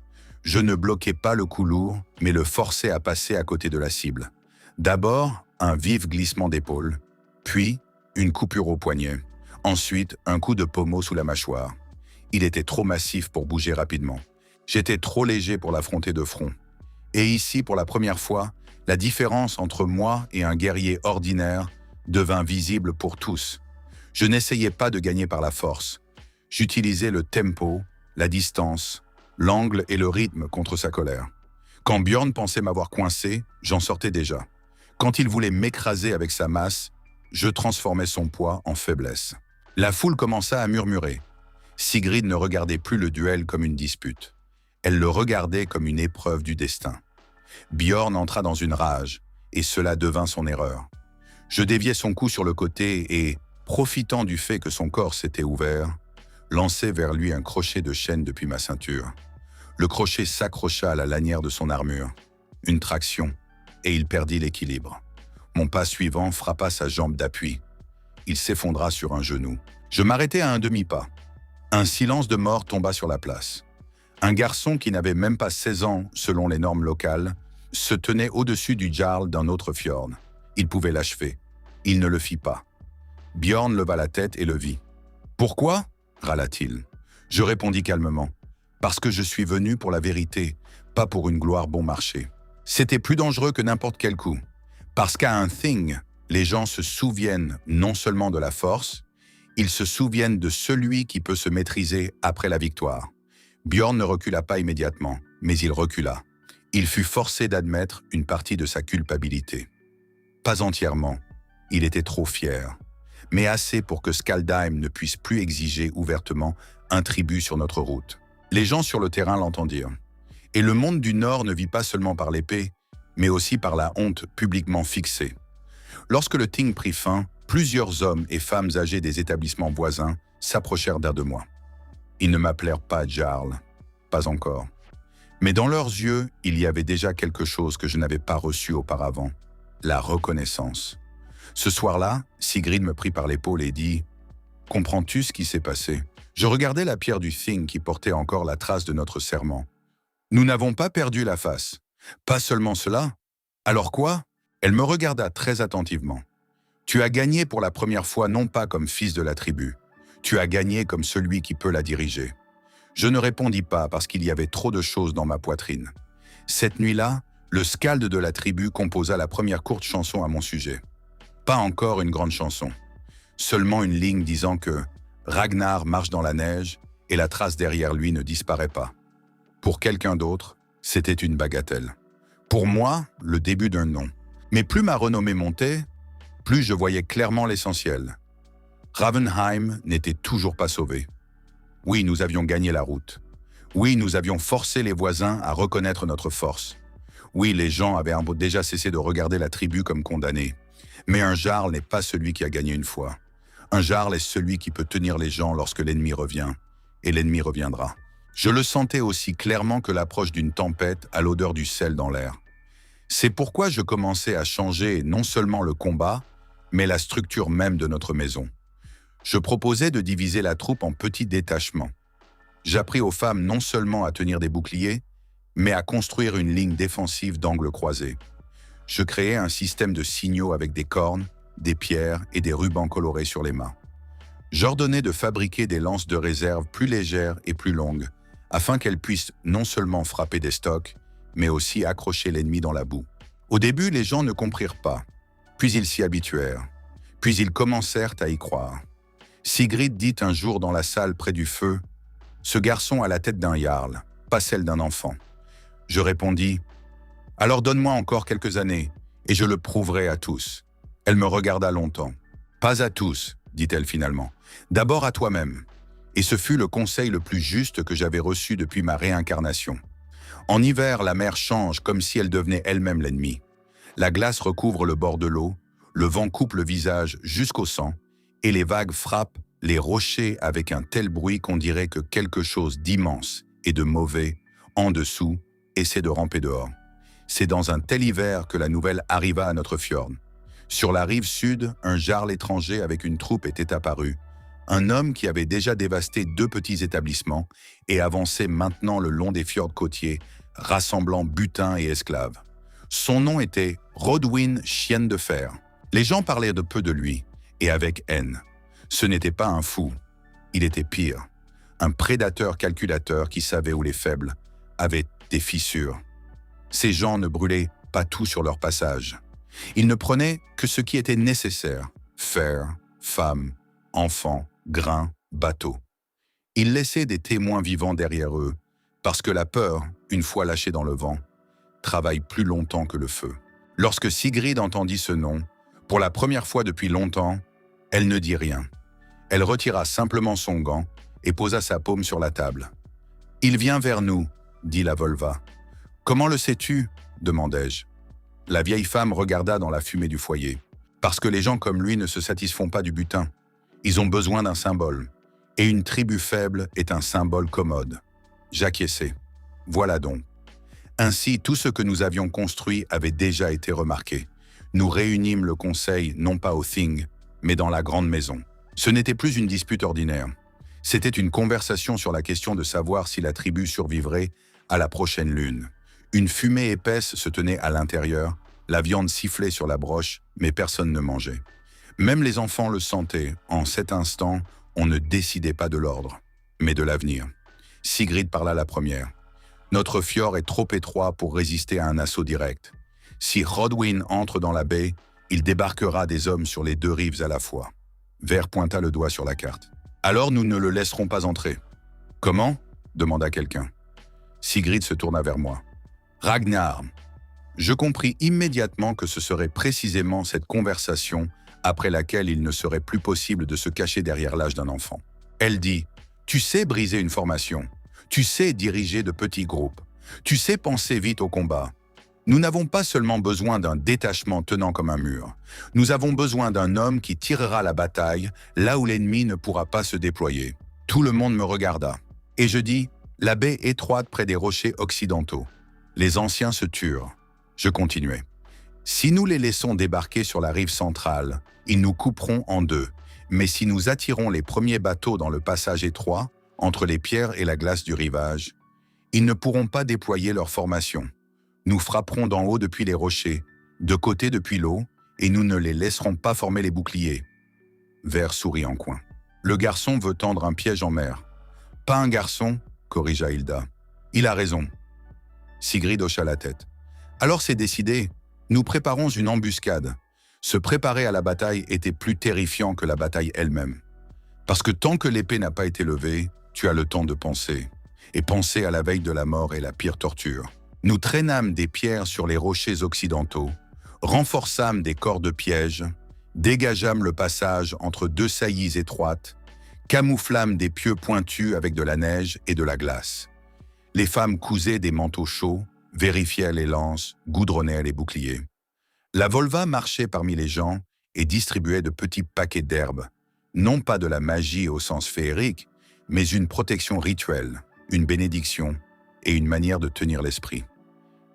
Je ne bloquais pas le coup lourd, mais le forçais à passer à côté de la cible. D'abord, un vif glissement d'épaule, puis une coupure au poignet, ensuite un coup de pommeau sous la mâchoire. Il était trop massif pour bouger rapidement. J'étais trop léger pour l'affronter de front. Et ici, pour la première fois, la différence entre moi et un guerrier ordinaire devint visible pour tous. Je n'essayais pas de gagner par la force. J'utilisais le tempo, la distance, l'angle et le rythme contre sa colère. Quand Bjorn pensait m'avoir coincé, j'en sortais déjà. Quand il voulait m'écraser avec sa masse, je transformais son poids en faiblesse. La foule commença à murmurer. Sigrid ne regardait plus le duel comme une dispute. Elle le regardait comme une épreuve du destin. Bjorn entra dans une rage, et cela devint son erreur. Je déviai son cou sur le côté et, profitant du fait que son corps s'était ouvert, lançai vers lui un crochet de chaîne depuis ma ceinture. Le crochet s'accrocha à la lanière de son armure. Une traction, et il perdit l'équilibre. Mon pas suivant frappa sa jambe d'appui. Il s'effondra sur un genou. Je m'arrêtai à un demi-pas. Un silence de mort tomba sur la place. Un garçon qui n'avait même pas 16 ans selon les normes locales se tenait au-dessus du Jarl d'un autre fjord. Il pouvait l'achever. Il ne le fit pas. Bjorn leva la tête et le vit. « Pourquoi » râla-t-il. Je répondis calmement. « Parce que je suis venu pour la vérité, pas pour une gloire bon marché. » C'était plus dangereux que n'importe quel coup. Parce qu'à un thing, les gens se souviennent non seulement de la force, ils se souviennent de celui qui peut se maîtriser après la victoire. Bjorn ne recula pas immédiatement, mais il recula. Il fut forcé d'admettre une partie de sa culpabilité. Pas entièrement. Il était trop fier. mais assez pour que Skaldheim ne puisse plus exiger ouvertement un tribut sur notre route. Les gens sur le terrain l'entendirent. Et le monde du Nord ne vit pas seulement par l'épée, mais aussi par la honte publiquement fixée. Lorsque le Ting prit fin, plusieurs hommes et femmes âgés des établissements voisins s'approchèrent d'un de moi. Ils ne m'appelèrent pas Jarl, pas encore. Mais dans leurs yeux, il y avait déjà quelque chose que je n'avais pas reçu auparavant, la reconnaissance. Ce soir-là, Sigrid me prit par l'épaule et dit « Comprends-tu ce qui s'est passé ?» Je regardais la pierre du Thing qui portait encore la trace de notre serment. Nous n'avons pas perdu la face. Pas seulement cela. Alors quoi? Elle me regarda très attentivement. Tu as gagné pour la première fois non pas comme fils de la tribu. Tu as gagné comme celui qui peut la diriger. Je ne répondis pas parce qu'il y avait trop de choses dans ma poitrine. Cette nuit-là, le skald de la tribu composa la première courte chanson à mon sujet. Pas encore une grande chanson. Seulement une ligne disant que Ragnar marche dans la neige et la trace derrière lui ne disparaît pas. Pour quelqu'un d'autre, c'était une bagatelle. Pour moi, le début d'un nom. Mais plus ma renommée montait, plus je voyais clairement l'essentiel. Ravenheim n'était toujours pas sauvé. Oui, nous avions gagné la route. Oui, nous avions forcé les voisins à reconnaître notre force. Oui, les gens avaient déjà cessé de regarder la tribu comme condamnée. Mais un jarl n'est pas celui qui a gagné une fois. Un jarl est celui qui peut tenir les gens lorsque l'ennemi revient. Et l'ennemi reviendra. Je le sentais aussi clairement que l'approche d'une tempête à l'odeur du sel dans l'air. C'est pourquoi je commençais à changer non seulement le combat, mais la structure même de notre maison. Je proposais de diviser la troupe en petits détachements. J'appris aux femmes non seulement à tenir des boucliers, mais à construire une ligne défensive d'angles croisés. Je créais un système de signaux avec des cornes, des pierres et des rubans colorés sur les mains. J'ordonnais de fabriquer des lances de réserve plus légères et plus longues, afin qu'elles puissent non seulement frapper des stocks, mais aussi accrocher l'ennemi dans la boue. Au début, les gens ne comprirent pas, puis ils s'y habituèrent, puis ils commencèrent à y croire. Sigrid dit un jour dans la salle près du feu, « Ce garçon a la tête d'un jarl, pas celle d'un enfant. » Je répondis, « Alors donne-moi encore quelques années, et je le prouverai à tous. » Elle me regarda longtemps. « Pas à tous, dit-elle finalement. D'abord à toi-même. » Et ce fut le conseil le plus juste que j'avais reçu depuis ma réincarnation. En hiver, la mer change comme si elle devenait elle-même l'ennemi. La glace recouvre le bord de l'eau, le vent coupe le visage jusqu'au sang, et les vagues frappent les rochers avec un tel bruit qu'on dirait que quelque chose d'immense et de mauvais, en dessous, essaie de ramper dehors. C'est dans un tel hiver que la nouvelle arriva à notre fjord. Sur la rive sud, un jarl étranger avec une troupe était apparu, un homme qui avait déjà dévasté 2 petits établissements et avançait maintenant le long des fjords côtiers, rassemblant butins et esclaves. Son nom était Rodwin Chienne de Fer. Les gens parlaient de peu de lui, et avec haine. Ce n'était pas un fou, il était pire. Un prédateur calculateur qui savait où les faibles avaient des fissures. Ces gens ne brûlaient pas tout sur leur passage. Ils ne prenaient que ce qui était nécessaire, fer, femmes, enfants, grains, bateaux. Ils laissaient des témoins vivants derrière eux, parce que la peur, une fois lâchée dans le vent, travaille plus longtemps que le feu. Lorsque Sigrid entendit ce nom, pour la première fois depuis longtemps, elle ne dit rien. Elle retira simplement son gant et posa sa paume sur la table. « Il vient vers nous, » dit la Volva. « Comment le sais-tu » demandai-je. La vieille femme regarda dans la fumée du foyer. « Parce que les gens comme lui ne se satisfont pas du butin. Ils ont besoin d'un symbole. Et une tribu faible est un symbole commode. » J'acquiesçai. Voilà donc. Ainsi, tout ce que nous avions construit avait déjà été remarqué. Nous réunîmes le conseil non pas au Thing, mais dans la grande maison. Ce n'était plus une dispute ordinaire. C'était une conversation sur la question de savoir si la tribu survivrait à la prochaine lune. Une fumée épaisse se tenait à l'intérieur, la viande sifflait sur la broche, mais personne ne mangeait. Même les enfants le sentaient. En cet instant, on ne décidait pas de l'ordre, mais de l'avenir. Sigrid parla la première. « Notre fjord est trop étroit pour résister à un assaut direct. Si Rodwin entre dans la baie, il débarquera des hommes sur les 2 rives à la fois. » Ver pointa le doigt sur la carte. « Alors nous ne le laisserons pas entrer. »« Comment » demanda quelqu'un. Sigrid se tourna vers moi. « Ragnar !» Je compris immédiatement que ce serait précisément cette conversation après laquelle il ne serait plus possible de se cacher derrière l'âge d'un enfant. Elle dit « Tu sais briser une formation, tu sais diriger de petits groupes, tu sais penser vite au combat. Nous n'avons pas seulement besoin d'un détachement tenant comme un mur, nous avons besoin d'un homme qui tirera la bataille là où l'ennemi ne pourra pas se déployer. » Tout le monde me regarda. Et je dis « La baie étroite près des rochers occidentaux. Les anciens se turent. » Je continuais. « Si nous les laissons débarquer sur la rive centrale, ils nous couperont en deux. Mais si nous attirons les premiers bateaux dans le passage étroit, entre les pierres et la glace du rivage, ils ne pourront pas déployer leur formation. Nous frapperons d'en haut depuis les rochers, de côté depuis l'eau, et nous ne les laisserons pas former les boucliers. » Vert sourit en coin. « Le garçon veut tendre un piège en mer. »« Pas un garçon, » corrigea Hilda. « Il a raison. » Sigrid hocha la tête. « Alors c'est décidé, nous préparons une embuscade. » Se préparer à la bataille était plus terrifiant que la bataille elle-même. Parce que tant que l'épée n'a pas été levée, tu as le temps de penser. Et penser à la veille de la mort est la pire torture. Nous traînâmes des pierres sur les rochers occidentaux, renforçâmes des corps de piège, dégageâmes le passage entre deux saillies étroites, camouflâmes des pieux pointus avec de la neige et de la glace. Les femmes cousaient des manteaux chauds, vérifiaient les lances, goudronnaient les boucliers. La Volva marchait parmi les gens et distribuait de petits paquets d'herbes, non pas de la magie au sens féerique, mais une protection rituelle, une bénédiction et une manière de tenir l'esprit.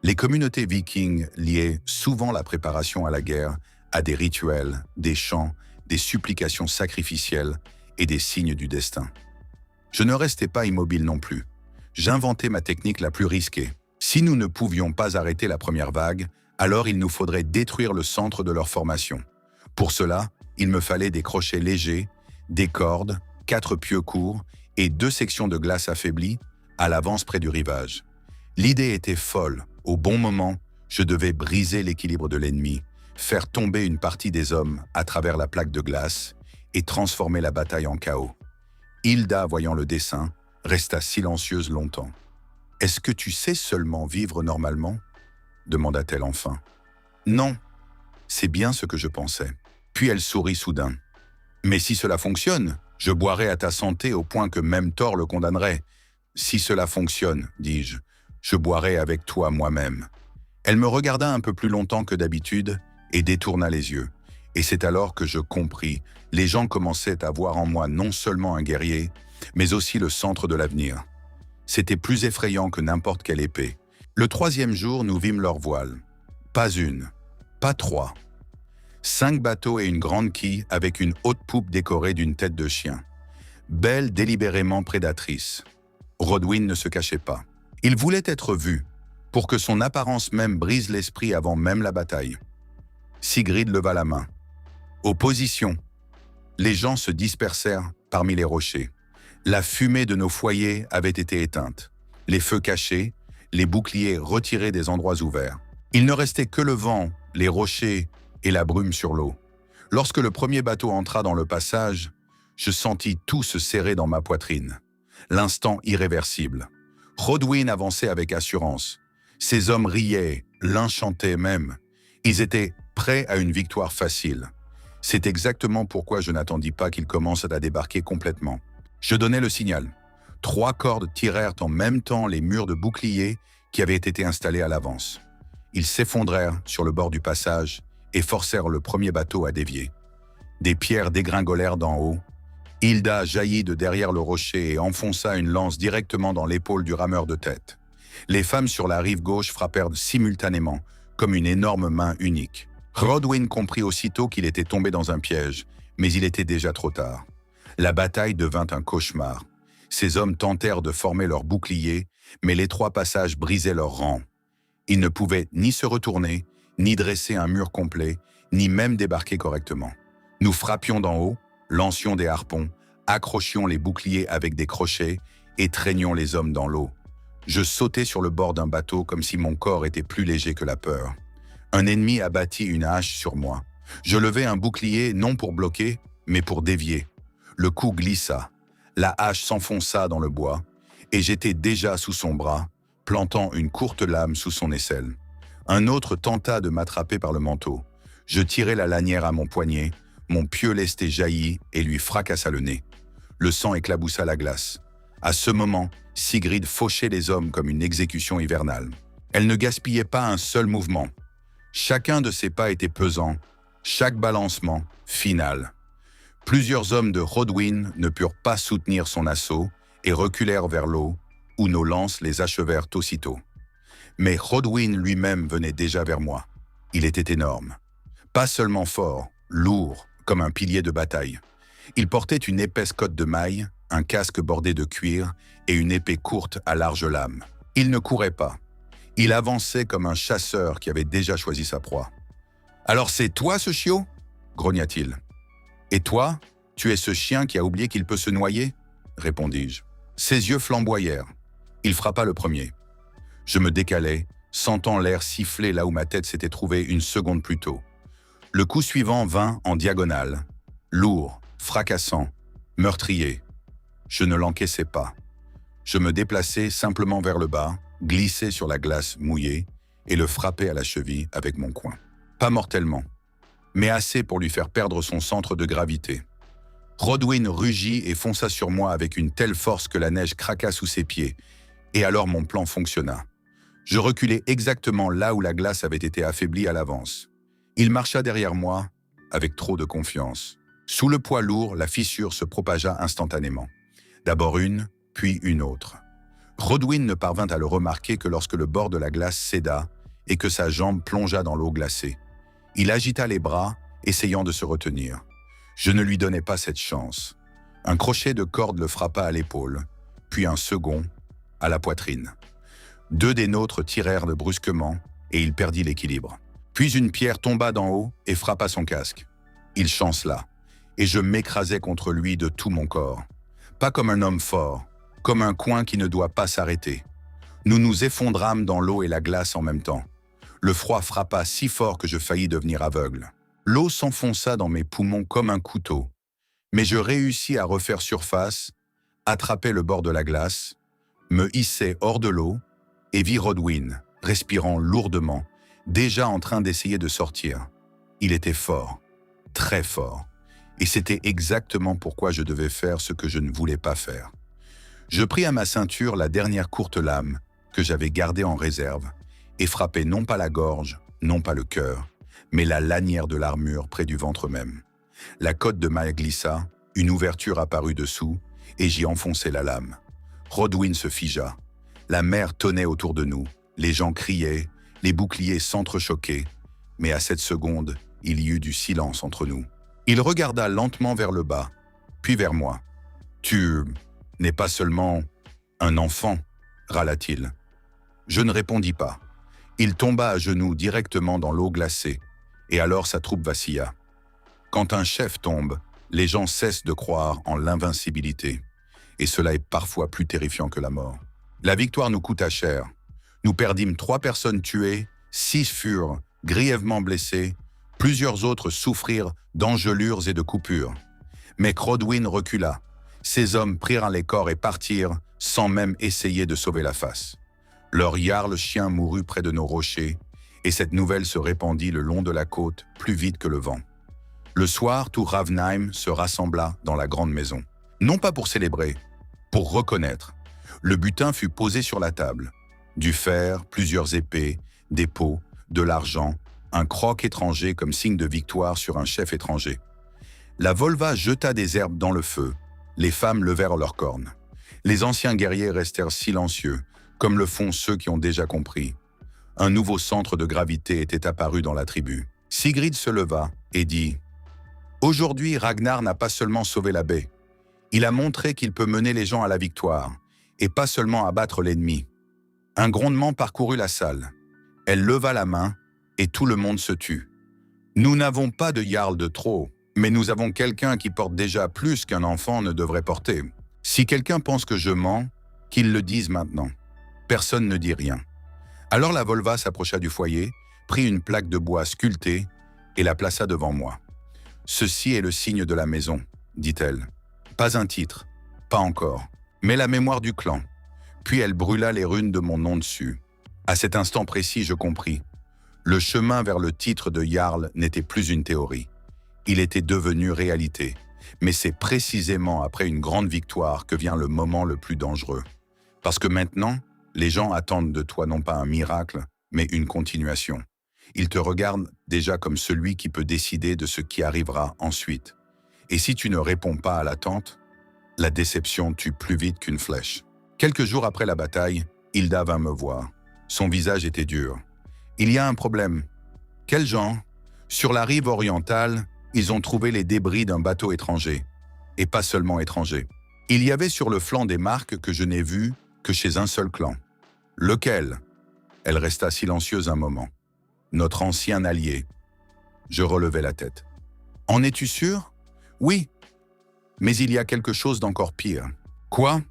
Les communautés vikings liaient souvent la préparation à la guerre à des rituels, des chants, des supplications sacrificielles et des signes du destin. Je ne restais pas immobile non plus. J'inventais ma technique la plus risquée. Si nous ne pouvions pas arrêter la première vague, alors il nous faudrait détruire le centre de leur formation. Pour cela, il me fallait des crochets légers, des cordes, 4 pieux courts et 2 sections de glace affaiblies à l'avance près du rivage. L'idée était folle. Au bon moment, je devais briser l'équilibre de l'ennemi, faire tomber une partie des hommes à travers la plaque de glace et transformer la bataille en chaos. Hilda, voyant le dessin, resta silencieuse longtemps. « Est-ce que tu sais seulement vivre normalement ?» demanda-t-elle enfin. « Non, c'est bien ce que je pensais. » Puis elle sourit soudain. « Mais si cela fonctionne, je boirai à ta santé au point que même Thor le condamnerait. Si cela fonctionne, dis-je, je boirai avec toi moi-même. » Elle me regarda un peu plus longtemps que d'habitude et détourna les yeux. Et c'est alors que je compris, les gens commençaient à voir en moi non seulement un guerrier, mais aussi le centre de l'avenir. C'était plus effrayant que n'importe quelle épée. Le 3e jour, nous vîmes leurs voiles. Pas une, pas 3. 5 bateaux et une grande quille avec une haute poupe décorée d'une tête de chien. Belle délibérément prédatrice. Rodwin ne se cachait pas. Il voulait être vu, pour que son apparence même brise l'esprit avant même la bataille. Sigrid leva la main. « Opposition !» Les gens se dispersèrent parmi les rochers. La fumée de nos foyers avait été éteinte. Les feux cachés, les boucliers retirés des endroits ouverts. Il ne restait que le vent, les rochers et la brume sur l'eau. Lorsque le premier bateau entra dans le passage, je sentis tout se serrer dans ma poitrine. L'instant irréversible. Rodwin avançait avec assurance. Ses hommes riaient, l'un chantait même. Ils étaient prêts à une victoire facile. C'est exactement pourquoi je n'attendis pas qu'ils commencent à débarquer complètement. Je donnai le signal. 3 cordes tirèrent en même temps les murs de boucliers qui avaient été installés à l'avance. Ils s'effondrèrent sur le bord du passage et forcèrent le premier bateau à dévier. Des pierres dégringolèrent d'en haut. Hilda jaillit de derrière le rocher et enfonça une lance directement dans l'épaule du rameur de tête. Les femmes sur la rive gauche frappèrent simultanément, comme une énorme main unique. Rodwin comprit aussitôt qu'il était tombé dans un piège, mais il était déjà trop tard. La bataille devint un cauchemar. Ces hommes tentèrent de former leurs boucliers, mais les 3 passages brisaient leurs rangs. Ils ne pouvaient ni se retourner, ni dresser un mur complet, ni même débarquer correctement. Nous frappions d'en haut, lancions des harpons, accrochions les boucliers avec des crochets et traînions les hommes dans l'eau. Je sautais sur le bord d'un bateau comme si mon corps était plus léger que la peur. Un ennemi abattit une hache sur moi. Je levai un bouclier non pour bloquer, mais pour dévier. Le coup glissa. La hache s'enfonça dans le bois, et j'étais déjà sous son bras, plantant une courte lame sous son aisselle. Un autre tenta de m'attraper par le manteau. Je tirai la lanière à mon poignet, Mon pieu lesté jaillit et lui fracassa le nez. Le sang éclaboussa la glace. À ce moment, Sigrid fauchait les hommes comme une exécution hivernale. Elle ne gaspillait pas un seul mouvement. Chacun de ses pas était pesant, chaque balancement, final. Plusieurs hommes de Hrodwyn ne purent pas soutenir son assaut et reculèrent vers l'eau, où nos lances les achevèrent aussitôt. Mais Hrodwyn lui-même venait déjà vers moi. Il était énorme. Pas seulement fort, lourd, comme un pilier de bataille. Il portait une épaisse cotte de mailles, un casque bordé de cuir et une épée courte à large lame. Il ne courait pas. Il avançait comme un chasseur qui avait déjà choisi sa proie. « Alors c'est toi ce chiot ?» grogna-t-il. « Et toi, tu es ce chien qui a oublié qu'il peut se noyer ?» répondis-je. Ses yeux flamboyèrent. Il frappa le premier. Je me décalai, sentant l'air siffler là où ma tête s'était trouvée une seconde plus tôt. Le coup suivant vint en diagonale, lourd, fracassant, meurtrier. Je ne l'encaissais pas. Je me déplaçai simplement vers le bas, glissai sur la glace mouillée et le frappai à la cheville avec mon poing. Pas mortellement, mais assez pour lui faire perdre son centre de gravité. Hrodwyn rugit et fonça sur moi avec une telle force que la neige craqua sous ses pieds, et alors mon plan fonctionna. Je reculai exactement là où la glace avait été affaiblie à l'avance. Il marcha derrière moi avec trop de confiance. Sous le poids lourd, la fissure se propagea instantanément. D'abord une, puis une autre. Hrodwyn ne parvint à le remarquer que lorsque le bord de la glace céda et que sa jambe plongea dans l'eau glacée. Il agita les bras, essayant de se retenir. Je ne lui donnais pas cette chance. Un crochet de corde le frappa à l'épaule, puis un second, à la poitrine. Deux des nôtres tirèrent brusquement et il perdit l'équilibre. Puis une pierre tomba d'en haut et frappa son casque. Il chancela, et je m'écrasai contre lui de tout mon corps. Pas comme un homme fort, comme un coin qui ne doit pas s'arrêter. Nous nous effondrâmes dans l'eau et la glace en même temps. Le froid frappa si fort que je faillis devenir aveugle. L'eau s'enfonça dans mes poumons comme un couteau, mais je réussis à refaire surface, attraper le bord de la glace, me hisser hors de l'eau et vis Hrodwyn, respirant lourdement, déjà en train d'essayer de sortir. Il était fort, très fort, et c'était exactement pourquoi je devais faire ce que je ne voulais pas faire. Je pris à ma ceinture la dernière courte lame que j'avais gardée en réserve et frappai non pas la gorge, non pas le cœur, mais la lanière de l'armure près du ventre même. La cotte de maille glissa, une ouverture apparut dessous, et j'y enfonçai la lame. Hrodwyn se figea. La mer tonnait autour de nous, les gens criaient, les boucliers s'entrechoquaient, mais à cette seconde, il y eut du silence entre nous. Il regarda lentement vers le bas, puis vers moi. « Tu n'es pas seulement un enfant » râla-t-il. Je ne répondis pas. Il tomba à genoux directement dans l'eau glacée, et alors sa troupe vacilla. Quand un chef tombe, les gens cessent de croire en l'invincibilité, et cela est parfois plus terrifiant que la mort. La victoire nous coûta cher. Nous perdîmes 3 personnes tuées, 6 furent grièvement blessés, plusieurs autres souffrirent d'engelures et de coupures. Mais Hrodwyn recula. Ces hommes prirent les corps et partirent, sans même essayer de sauver la face. Leur jarl chien mourut près de nos rochers, et cette nouvelle se répandit le long de la côte plus vite que le vent. Le soir, tout Ravnheim se rassembla dans la grande maison. Non pas pour célébrer, pour reconnaître. Le butin fut posé sur la table. Du fer, plusieurs épées, des pots, de l'argent, un croc étranger comme signe de victoire sur un chef étranger. La volva jeta des herbes dans le feu. Les femmes levèrent leurs cornes. Les anciens guerriers restèrent silencieux, comme le font ceux qui ont déjà compris. Un nouveau centre de gravité était apparu dans la tribu. Sigrid se leva et dit « Aujourd'hui, Ragnar n'a pas seulement sauvé la baie. Il a montré qu'il peut mener les gens à la victoire, et pas seulement abattre l'ennemi. » Un grondement parcourut la salle. Elle leva la main, et tout le monde se tut. « Nous n'avons pas de jarl de trop, mais nous avons quelqu'un qui porte déjà plus qu'un enfant ne devrait porter. Si quelqu'un pense que je mens, qu'il le dise maintenant. » Personne ne dit rien. Alors la volva s'approcha du foyer, prit une plaque de bois sculptée et la plaça devant moi. « Ceci est le signe de la maison, » dit-elle. Pas un titre, pas encore, mais la mémoire du clan. Puis elle brûla les runes de mon nom dessus. À cet instant précis, je compris. Le chemin vers le titre de jarl n'était plus une théorie. Il était devenu réalité. Mais c'est précisément après une grande victoire que vient le moment le plus dangereux. Parce que maintenant, les gens attendent de toi non pas un miracle, mais une continuation. Ils te regardent déjà comme celui qui peut décider de ce qui arrivera ensuite. Et si tu ne réponds pas à l'attente, la déception tue plus vite qu'une flèche. Quelques jours après la bataille, Hilda vint me voir. Son visage était dur. « Il y a un problème. » « Quel genre ?» « Sur la rive orientale, ils ont trouvé les débris d'un bateau étranger. Et pas seulement étranger. Il y avait sur le flanc des marques que je n'ai vues que chez un seul clan. « Lequel ?» Elle resta silencieuse un moment. « Notre ancien allié. » Je relevai la tête. « En es-tu sûr ?»« Oui. Mais il y a quelque chose d'encore pire. »« Quoi ?»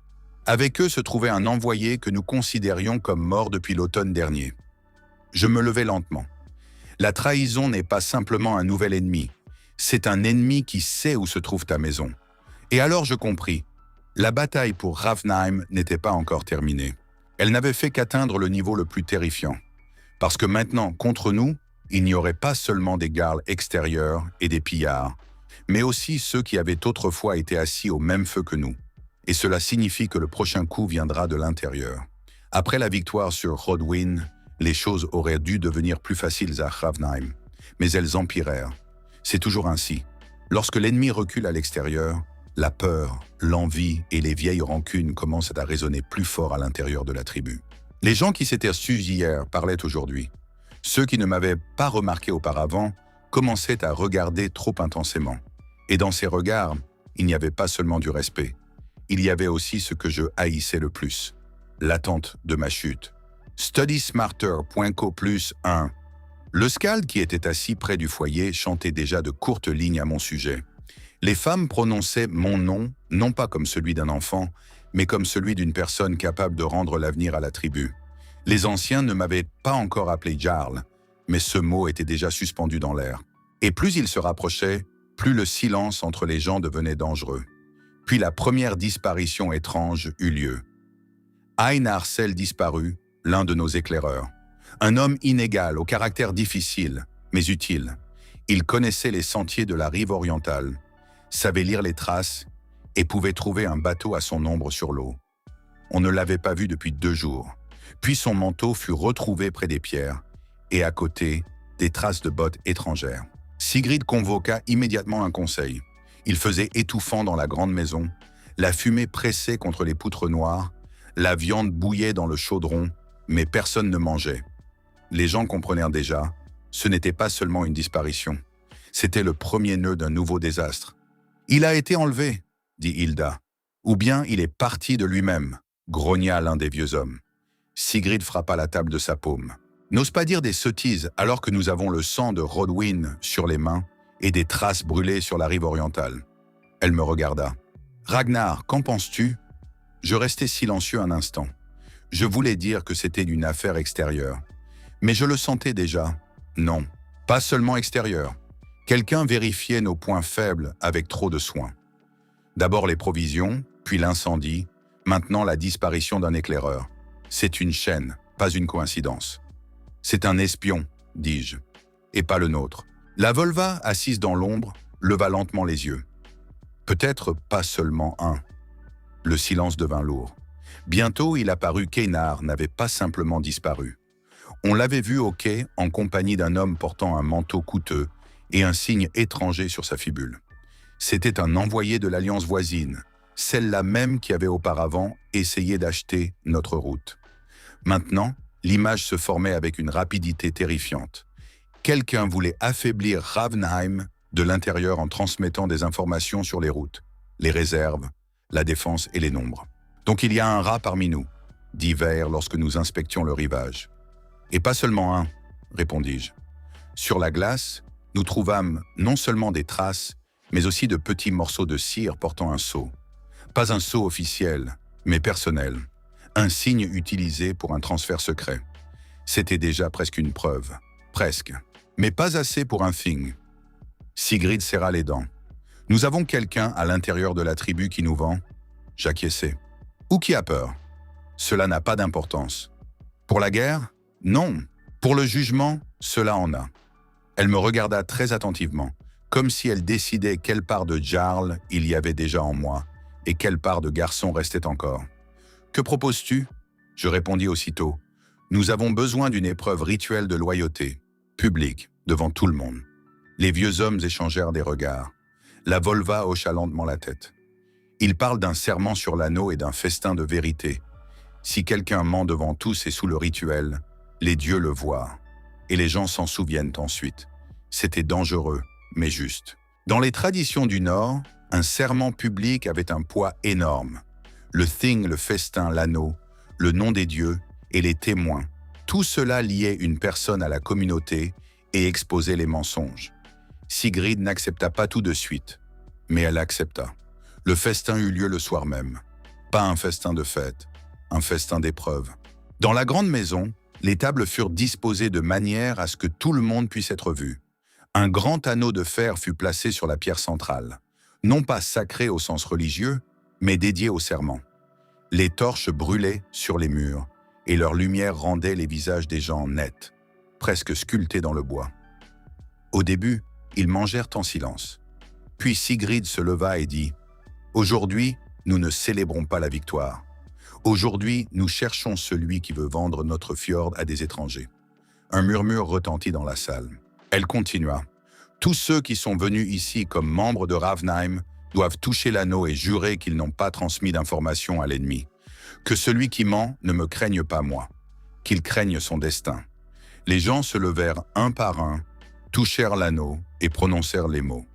Avec eux se trouvait un envoyé que nous considérions comme mort depuis l'automne dernier. Je me levai lentement. La trahison n'est pas simplement un nouvel ennemi. C'est un ennemi qui sait où se trouve ta maison. Et alors je compris. La bataille pour Ravnheim n'était pas encore terminée. Elle n'avait fait qu'atteindre le niveau le plus terrifiant. Parce que maintenant, contre nous, il n'y aurait pas seulement des gardes extérieurs et des pillards, mais aussi ceux qui avaient autrefois été assis au même feu que nous. Et cela signifie que le prochain coup viendra de l'intérieur. Après la victoire sur Hrodwyn, les choses auraient dû devenir plus faciles à Ravnheim, mais elles empirèrent. C'est toujours ainsi. Lorsque l'ennemi recule à l'extérieur, la peur, l'envie et les vieilles rancunes commencent à résonner plus fort à l'intérieur de la tribu. Les gens qui s'étaient sus hier parlaient aujourd'hui. Ceux qui ne m'avaient pas remarqué auparavant commençaient à regarder trop intensément. Et dans ces regards, il n'y avait pas seulement du respect. Il y avait aussi ce que je haïssais le plus, l'attente de ma chute. StudySmarter.co+1. Le Scald qui était assis près du foyer chantait déjà de courtes lignes à mon sujet. Les femmes prononçaient mon nom, non pas comme celui d'un enfant, mais comme celui d'une personne capable de rendre l'avenir à la tribu. Les anciens ne m'avaient pas encore appelé Jarl, mais ce mot était déjà suspendu dans l'air. Et plus ils se rapprochaient, plus le silence entre les gens devenait dangereux. Puis la première disparition étrange eut lieu. Einar Sel disparut, l'un de nos éclaireurs. Un homme inégal, au caractère difficile, mais utile. Il connaissait les sentiers de la rive orientale, savait lire les traces et pouvait trouver un bateau à son ombre sur l'eau. On ne l'avait pas vu depuis 2 jours. Puis son manteau fut retrouvé près des pierres et à côté, des traces de bottes étrangères. Sigrid convoqua immédiatement un conseil. Il faisait étouffant dans la grande maison, la fumée pressait contre les poutres noires, la viande bouillait dans le chaudron, mais personne ne mangeait. Les gens comprenèrent déjà, ce n'était pas seulement une disparition, c'était le premier nœud d'un nouveau désastre. « Il a été enlevé », dit Hilda. « Ou bien il est parti de lui-même », grogna l'un des vieux hommes. Sigrid frappa la table de sa paume. « N'ose pas dire des sottises alors que nous avons le sang de Hrodwyn sur les mains et des traces brûlées sur la rive orientale. » Elle me regarda. « Ragnar, qu'en penses-tu » Je restai silencieux un instant. Je voulais dire que c'était une affaire extérieure. Mais je le sentais déjà. Non, pas seulement extérieure. Quelqu'un vérifiait nos points faibles avec trop de soin. D'abord les provisions, puis l'incendie, maintenant la disparition d'un éclaireur. C'est une chaîne, pas une coïncidence. C'est un espion, dis-je, et pas le nôtre. La Volva, assise dans l'ombre, leva lentement les yeux. Peut-être pas seulement un. Le silence devint lourd. Bientôt, il apparut qu'Einar n'avait pas simplement disparu. On l'avait vu au quai en compagnie d'un homme portant un manteau coûteux et un signe étranger sur sa fibule. C'était un envoyé de l'alliance voisine, celle-là même qui avait auparavant essayé d'acheter notre route. Maintenant, l'image se formait avec une rapidité terrifiante. Quelqu'un voulait affaiblir Ravnheim de l'intérieur en transmettant des informations sur les routes, les réserves, la défense et les nombres. « Donc il y a un rat parmi nous », dit Ver lorsque nous inspections le rivage. « Et pas seulement un », répondis-je. Sur la glace, nous trouvâmes non seulement des traces, mais aussi de petits morceaux de cire portant un sceau. Pas un sceau officiel, mais personnel. Un signe utilisé pour un transfert secret. C'était déjà presque une preuve. Presque. Mais pas assez pour un thing. Sigrid serra les dents. « Nous avons quelqu'un à l'intérieur de la tribu qui nous vend ?» J'acquiesçai. « Ou qui a peur ?» Cela n'a pas d'importance. Pour la guerre ? Non. Pour le jugement, cela en a. Elle me regarda très attentivement, comme si elle décidait quelle part de Jarl il y avait déjà en moi et quelle part de garçon restait encore. « Que proposes-tu » Je répondis aussitôt. « Nous avons besoin d'une épreuve rituelle de loyauté, publique, devant tout le monde. » Les vieux hommes échangèrent des regards. La Volva hocha lentement la tête. « Il parle d'un serment sur l'anneau et d'un festin de vérité. Si quelqu'un ment devant tous et sous le rituel, les dieux le voient. Et les gens s'en souviennent ensuite. C'était dangereux, mais juste. » Dans les traditions du Nord, un serment public avait un poids énorme. Le thing, le festin, l'anneau, le nom des dieux et les témoins. Tout cela liait une personne à la communauté et exposait les mensonges. Sigrid n'accepta pas tout de suite, mais elle accepta. Le festin eut lieu le soir même. Pas un festin de fête, un festin d'épreuve. Dans la grande maison, les tables furent disposées de manière à ce que tout le monde puisse être vu. Un grand anneau de fer fut placé sur la pierre centrale, non pas sacré au sens religieux, mais dédié au serment. Les torches brûlaient sur les murs, et leur lumière rendait les visages des gens nets, presque sculptés dans le bois. Au début, ils mangèrent en silence. Puis Sigrid se leva et dit « Aujourd'hui, nous ne célébrons pas la victoire. Aujourd'hui, nous cherchons celui qui veut vendre notre fjord à des étrangers. » Un murmure retentit dans la salle. Elle continua. « Tous ceux qui sont venus ici comme membres de Ravnheim doivent toucher l'anneau et jurer qu'ils n'ont pas transmis d'informations à l'ennemi. Que celui qui ment ne me craigne pas moi, qu'il craigne son destin. » Les gens se levèrent un par un, touchèrent l'anneau et prononcèrent les mots.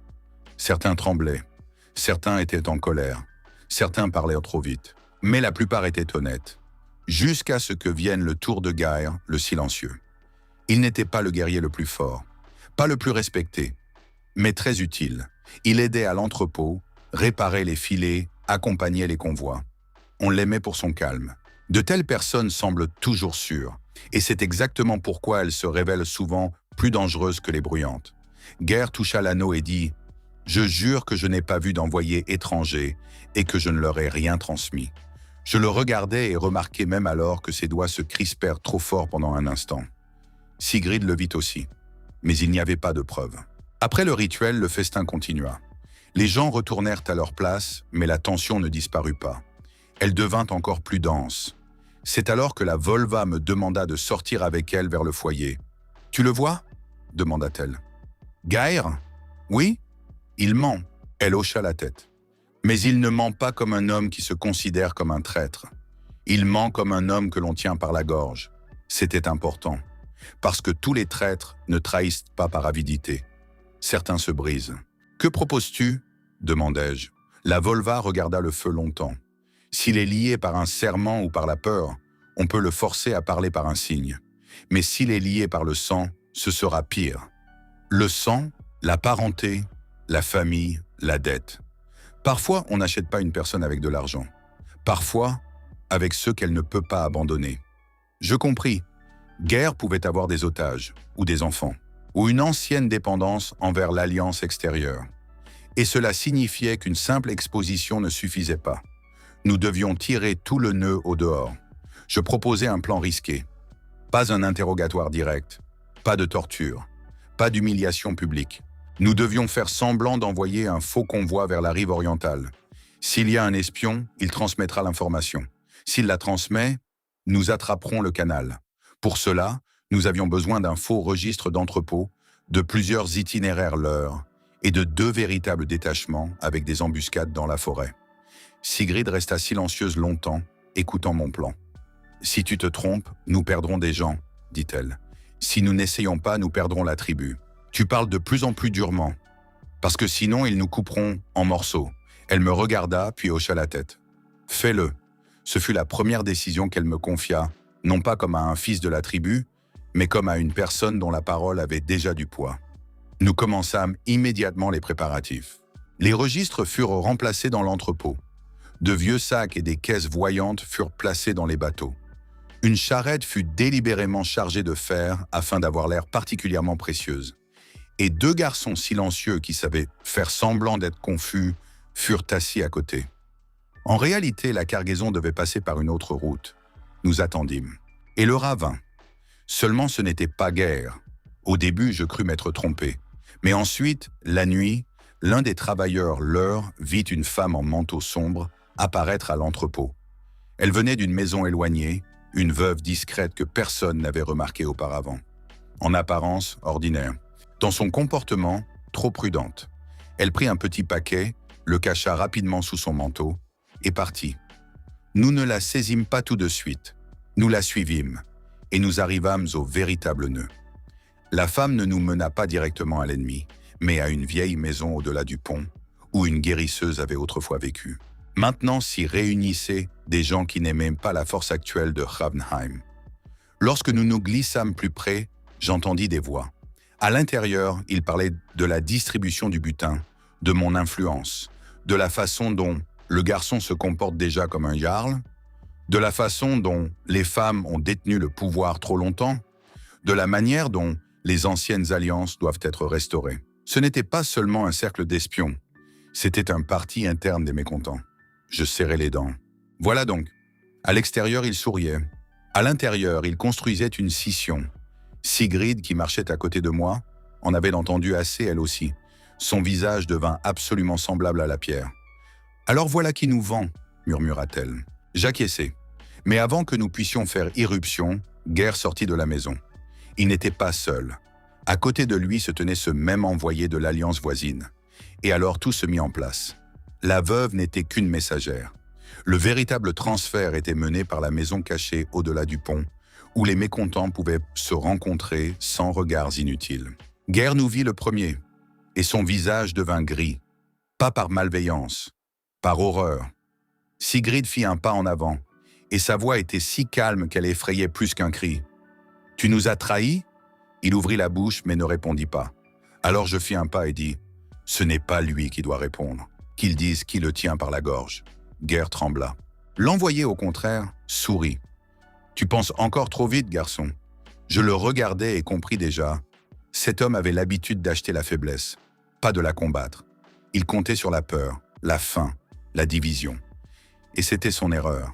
Certains tremblaient, certains étaient en colère, certains parlaient trop vite, mais la plupart étaient honnêtes, jusqu'à ce que vienne le tour de Geir, le silencieux. Il n'était pas le guerrier le plus fort, pas le plus respecté, mais très utile. Il aidait à l'entrepôt, réparait les filets, accompagnait les convois. On l'aimait pour son calme. De telles personnes semblent toujours sûres, et c'est exactement pourquoi elles se révèlent souvent plus dangereuses que les bruyantes. Geir toucha l'anneau et dit « Je jure que je n'ai pas vu d'envoyé étranger et que je ne leur ai rien transmis. » Je le regardais et remarquai même alors que ses doigts se crispèrent trop fort pendant un instant. Sigrid le vit aussi, mais il n'y avait pas de preuve. Après le rituel, le festin continua. Les gens retournèrent à leur place, mais la tension ne disparut pas. Elle devint encore plus dense. C'est alors que la Volva me demanda de sortir avec elle vers le foyer. « Tu le vois » demanda-t-elle. « Geir ? Oui ? Il ment. » Elle hocha la tête. « Mais il ne ment pas comme un homme qui se considère comme un traître. Il ment comme un homme que l'on tient par la gorge. » C'était important, parce que tous les traîtres ne trahissent pas par avidité. Certains se brisent. « Que proposes-tu » demandai-je. La Volva regarda le feu longtemps. S'il est lié par un serment ou par la peur, on peut le forcer à parler par un signe. Mais s'il est lié par le sang, ce sera pire. Le sang, la parenté, la famille, la dette. Parfois, on n'achète pas une personne avec de l'argent. Parfois, avec ceux qu'elle ne peut pas abandonner. Je compris. Geir pouvait avoir des otages, ou des enfants, ou une ancienne dépendance envers l'alliance extérieure. Et cela signifiait qu'une simple exposition ne suffisait pas. Nous devions tirer tout le nœud au dehors. Je proposais un plan risqué. Pas un interrogatoire direct, pas de torture, pas d'humiliation publique. Nous devions faire semblant d'envoyer un faux convoi vers la rive orientale. S'il y a un espion, il transmettra l'information. S'il la transmet, nous attraperons le canal. Pour cela, nous avions besoin d'un faux registre d'entrepôt, de plusieurs itinéraires leurres et de 2 véritables détachements avec des embuscades dans la forêt. Sigrid resta silencieuse longtemps, écoutant mon plan. « Si tu te trompes, nous perdrons des gens, » dit-elle. « Si nous n'essayons pas, nous perdrons la tribu. Tu parles de plus en plus durement, parce que sinon ils nous couperont en morceaux. » Elle me regarda, puis hocha la tête. « Fais-le. » Ce fut la première décision qu'elle me confia, non pas comme à un fils de la tribu, mais comme à une personne dont la parole avait déjà du poids. Nous commençâmes immédiatement les préparatifs. Les registres furent remplacés dans l'entrepôt. De vieux sacs et des caisses voyantes furent placés dans les bateaux. Une charrette fut délibérément chargée de fer afin d'avoir l'air particulièrement précieuse. Et 2 garçons silencieux qui savaient faire semblant d'être confus furent assis à côté. En réalité, la cargaison devait passer par une autre route. Nous attendîmes. Et le rat vint. Seulement ce n'était pas Geir. Au début, je crus m'être trompé. Mais ensuite, la nuit, l'un des travailleurs leur vit une femme en manteau sombre apparaître à l'entrepôt. Elle venait d'une maison éloignée, une veuve discrète que personne n'avait remarquée auparavant. En apparence, ordinaire. Dans son comportement, trop prudente. Elle prit un petit paquet, le cacha rapidement sous son manteau et partit. Nous ne la saisîmes pas tout de suite. Nous la suivîmes et nous arrivâmes au véritable nœud. La femme ne nous mena pas directement à l'ennemi, mais à une vieille maison au-delà du pont, où une guérisseuse avait autrefois vécu. Maintenant s'y réunissaient des gens qui n'aimaient pas la force actuelle de Ravnheim. Lorsque nous nous glissâmes plus près, j'entendis des voix. À l'intérieur, ils parlaient de la distribution du butin, de mon influence, de la façon dont le garçon se comporte déjà comme un jarl, de la façon dont les femmes ont détenu le pouvoir trop longtemps, de la manière dont les anciennes alliances doivent être restaurées. Ce n'était pas seulement un cercle d'espions, c'était un parti interne des mécontents. Je serrais les dents. Voilà donc. À l'extérieur, il souriait. À l'intérieur, il construisait une scission. Sigrid, qui marchait à côté de moi, en avait entendu assez elle aussi. Son visage devint absolument semblable à la pierre. « Alors voilà qui nous vend », murmura-t-elle. J'acquiesçai. Mais avant que nous puissions faire irruption, Guerre sortit de la maison. Il n'était pas seul. À côté de lui se tenait ce même envoyé de l'alliance voisine. Et alors tout se mit en place. La veuve n'était qu'une messagère. Le véritable transfert était mené par la maison cachée au-delà du pont, où les mécontents pouvaient se rencontrer sans regards inutiles. Guerre nous vit le premier, et son visage devint gris, pas par malveillance, par horreur. Sigrid fit un pas en avant, et sa voix était si calme qu'elle effrayait plus qu'un cri. « Tu nous as trahis ?» Il ouvrit la bouche mais ne répondit pas. Alors je fis un pas et dis « Ce n'est pas lui qui doit répondre, qu'il dise qui le tient par la gorge. » Guerre trembla. L'envoyé, au contraire, sourit. « Tu penses encore trop vite, garçon. » Je le regardais et compris déjà. Cet homme avait l'habitude d'acheter la faiblesse, pas de la combattre. Il comptait sur la peur, la faim, la division. Et c'était son erreur.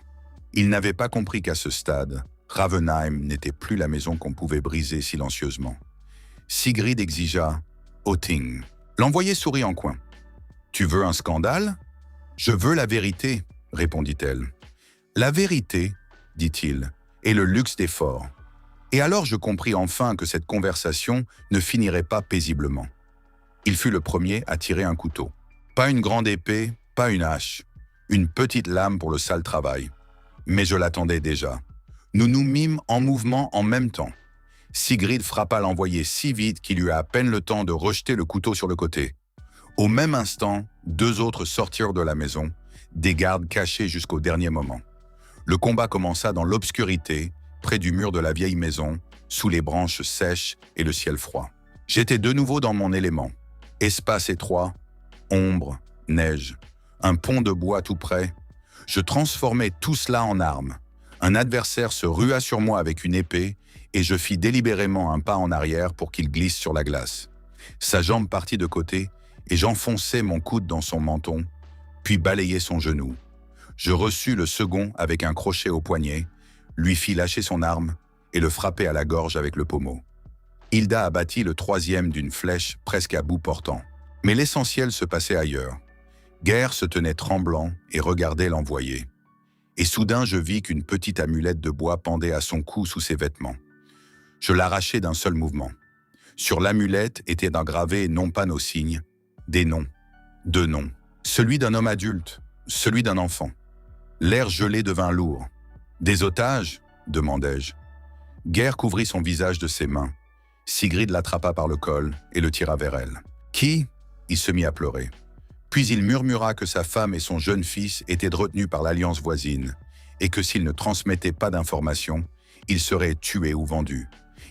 Il n'avait pas compris qu'à ce stade, Ravnheim n'était plus la maison qu'on pouvait briser silencieusement. Sigrid exigea « Otting ». L'envoyé sourit en coin. « Tu veux un scandale ?»« Je veux la vérité », répondit-elle. « La vérité, dit-il, est le luxe des forts. » Et alors je compris enfin que cette conversation ne finirait pas paisiblement. Il fut le premier à tirer un couteau. Pas une grande épée, pas une hache. Une petite lame pour le sale travail. Mais je l'attendais déjà. Nous nous mîmes en mouvement en même temps. Sigrid frappa l'envoyé si vite qu'il eut à peine le temps de rejeter le couteau sur le côté. Au même instant, deux autres sortirent de la maison, des gardes cachés jusqu'au dernier moment. Le combat commença dans l'obscurité, près du mur de la vieille maison, sous les branches sèches et le ciel froid. J'étais de nouveau dans mon élément. Espace étroit, ombre, neige, un pont de bois tout près. Je transformais tout cela en armes. Un adversaire se rua sur moi avec une épée et je fis délibérément un pas en arrière pour qu'il glisse sur la glace. Sa jambe partit de côté et j'enfonçai mon coude dans son menton, puis balayai son genou. Je reçus le second avec un crochet au poignet, lui fis lâcher son arme et le frappai à la gorge avec le pommeau. Hilda abattit le troisième d'une flèche presque à bout portant. Mais l'essentiel se passait ailleurs. Guerre se tenait tremblant et regardait l'envoyé. Et soudain je vis qu'une petite amulette de bois pendait à son cou sous ses vêtements. Je l'arrachai d'un seul mouvement. Sur l'amulette étaient engravés non pas nos signes, des noms, deux noms. Celui d'un homme adulte, celui d'un enfant. L'air gelé devint lourd. « Des otages ?» demandai-je. Guerre couvrit son visage de ses mains. Sigrid l'attrapa par le col et le tira vers elle. « Qui ?» Il se mit à pleurer. Puis il murmura que sa femme et son jeune fils étaient retenus par l'alliance voisine et que s'ils ne transmettaient pas d'informations, ils seraient tués ou vendus.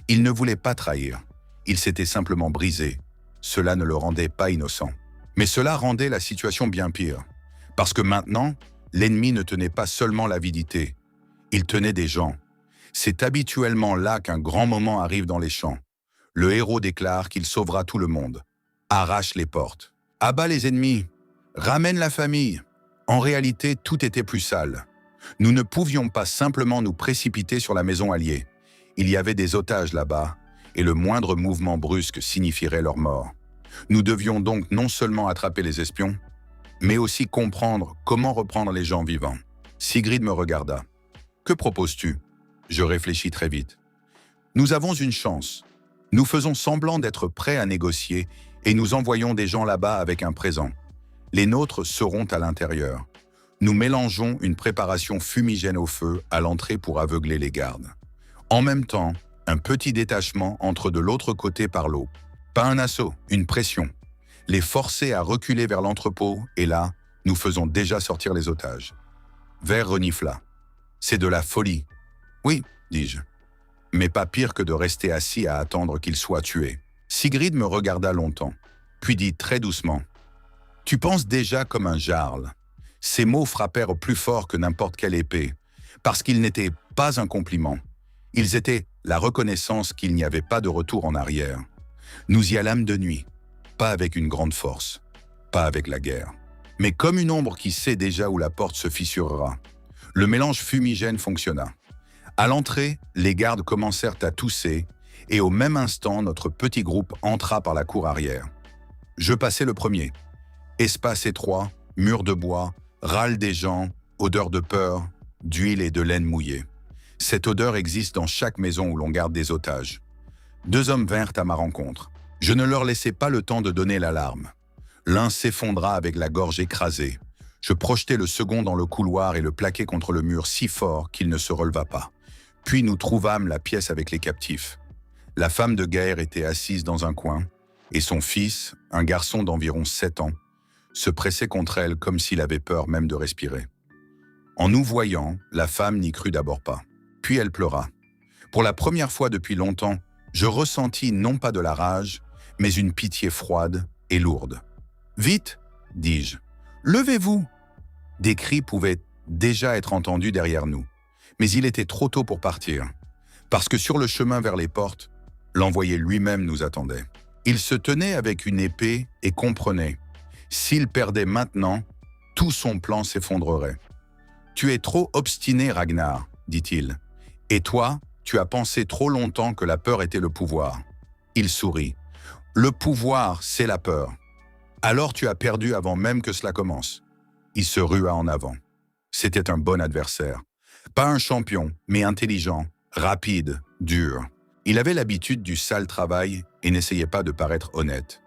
Il ne voulait pas trahir. Il s'était simplement brisé. Cela ne le rendait pas innocent. Mais cela rendait la situation bien pire. Parce que maintenant, l'ennemi ne tenait pas seulement l'avidité. Il tenait des gens. C'est habituellement là qu'un grand moment arrive dans les champs. Le héros déclare qu'il sauvera tout le monde. Arrache les portes. Abat les ennemis. Ramène la famille. En réalité, tout était plus sale. Nous ne pouvions pas simplement nous précipiter sur la maison alliée. Il y avait des otages là-bas, et le moindre mouvement brusque signifierait leur mort. Nous devions donc non seulement attraper les espions, mais aussi comprendre comment reprendre les gens vivants. Sigrid me regarda. « Que proposes-tu » Je réfléchis très vite. « Nous avons une chance. Nous faisons semblant d'être prêts à négocier et nous envoyons des gens là-bas avec un présent. Les nôtres seront à l'intérieur. Nous mélangeons une préparation fumigène au feu à l'entrée pour aveugler les gardes. En même temps, un petit détachement entre de l'autre côté par l'eau. Pas un assaut, une pression. Les forcer à reculer vers l'entrepôt et là, nous faisons déjà sortir les otages. » Vert renifla. « C'est de la folie. »« Oui, dis-je. Mais pas pire que de rester assis à attendre qu'il soit tué. » Sigrid me regarda longtemps, puis dit très doucement. « Tu penses déjà comme un jarl. » Ces mots frappèrent plus fort que n'importe quelle épée, parce qu'ils n'étaient pas un compliment. Ils étaient la reconnaissance qu'il n'y avait pas de retour en arrière. Nous y allâmes de nuit, pas avec une grande force, pas avec la guerre, mais comme une ombre qui sait déjà où la porte se fissurera. Le mélange fumigène fonctionna. À l'entrée, les gardes commencèrent à tousser et au même instant, notre petit groupe entra par la cour arrière. Je passai le premier. Espace étroit, mur de bois, râle des gens, odeur de peur, d'huile et de laine mouillée. Cette odeur existe dans chaque maison où l'on garde des otages. 2 hommes vinrent à ma rencontre. Je ne leur laissai pas le temps de donner l'alarme. L'un s'effondra avec la gorge écrasée. Je projetai le second dans le couloir et le plaquai contre le mur si fort qu'il ne se releva pas. Puis nous trouvâmes la pièce avec les captifs. La femme de guerre était assise dans un coin, et son fils, un garçon d'environ 7 ans, se pressait contre elle comme s'il avait peur même de respirer. En nous voyant, la femme n'y crut d'abord pas. Puis elle pleura. Pour la première fois depuis longtemps, je ressentis non pas de la rage, mais une pitié froide et lourde. « Vite !» dis-je. « Levez-vous !» Des cris pouvaient déjà être entendus derrière nous, mais il était trop tôt pour partir, parce que sur le chemin vers les portes, l'envoyé lui-même nous attendait. Il se tenait avec une épée et comprenait. S'il perdait maintenant, tout son plan s'effondrerait. « Tu es trop obstiné, Ragnar, » dit-il. « Et toi, tu as pensé trop longtemps que la peur était le pouvoir. » Il sourit. « Le pouvoir, c'est la peur. Alors tu as perdu avant même que cela commence. » Il se rua en avant. C'était un bon adversaire. Pas un champion, mais intelligent, rapide, dur. Il avait l'habitude du sale travail et n'essayait pas de paraître honnête.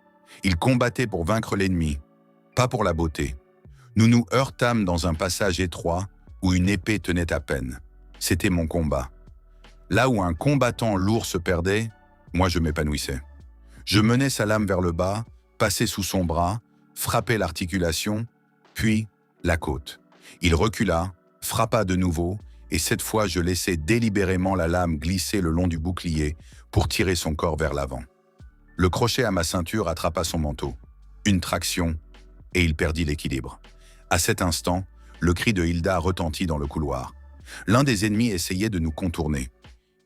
Il combattait pour vaincre l'ennemi, pas pour la beauté. Nous nous heurtâmes dans un passage étroit où une épée tenait à peine. C'était mon combat. Là où un combattant lourd se perdait, moi je m'épanouissais. Je menais sa lame vers le bas, passais sous son bras, frappais l'articulation, puis la côte. Il recula, frappa de nouveau, et cette fois je laissai délibérément la lame glisser le long du bouclier pour tirer son corps vers l'avant. Le crochet à ma ceinture attrapa son manteau. Une traction, et il perdit l'équilibre. À cet instant, le cri de Hilda retentit dans le couloir. L'un des ennemis essayait de nous contourner.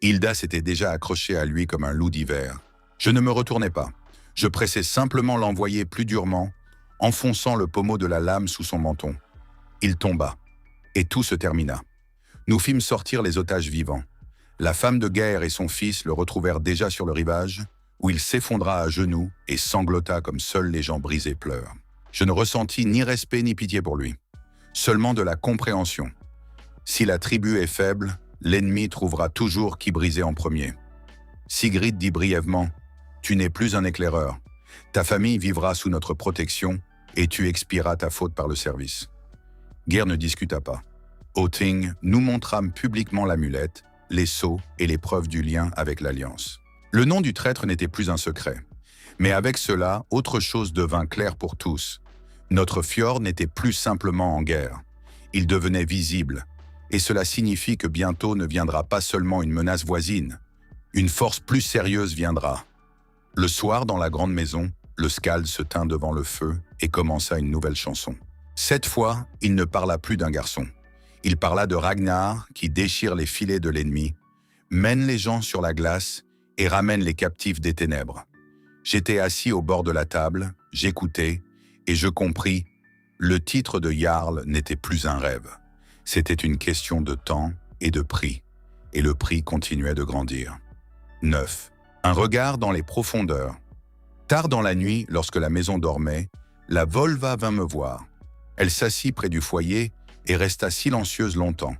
Hilda s'était déjà accrochée à lui comme un loup d'hiver. Je ne me retournai pas. Je pressai simplement l'envoyer plus durement, enfonçant le pommeau de la lame sous son menton. Il tomba, et tout se termina. Nous fîmes sortir les otages vivants. La femme de guerre et son fils le retrouvèrent déjà sur le rivage, où il s'effondra à genoux et sanglota comme seuls les gens brisés pleurent. Je ne ressentis ni respect ni pitié pour lui, seulement de la compréhension. Si la tribu est faible, l'ennemi trouvera toujours qui briser en premier. Sigrid dit brièvement, « Tu n'es plus un éclaireur. Ta famille vivra sous notre protection et tu expieras ta faute par le service. » Guerre ne discuta pas. Othing nous montrâmes publiquement l'amulette, les sceaux et les preuves du lien avec l'Alliance. Le nom du traître n'était plus un secret. Mais avec cela, autre chose devint claire pour tous. Notre fjord n'était plus simplement en guerre. Il devenait visible. Et cela signifie que bientôt ne viendra pas seulement une menace voisine. Une force plus sérieuse viendra. Le soir, dans la grande maison, le skald se tint devant le feu et commença une nouvelle chanson. Cette fois, il ne parla plus d'un garçon. Il parla de Ragnar qui déchire les filets de l'ennemi, mène les gens sur la glace et ramène les captifs des ténèbres. J'étais assis au bord de la table, j'écoutais, et je compris, le titre de Jarl n'était plus un rêve. C'était une question de temps et de prix, et le prix continuait de grandir. 9. Un regard dans les profondeurs. Tard dans la nuit, lorsque la maison dormait, la Volva vint me voir. Elle s'assit près du foyer et resta silencieuse longtemps.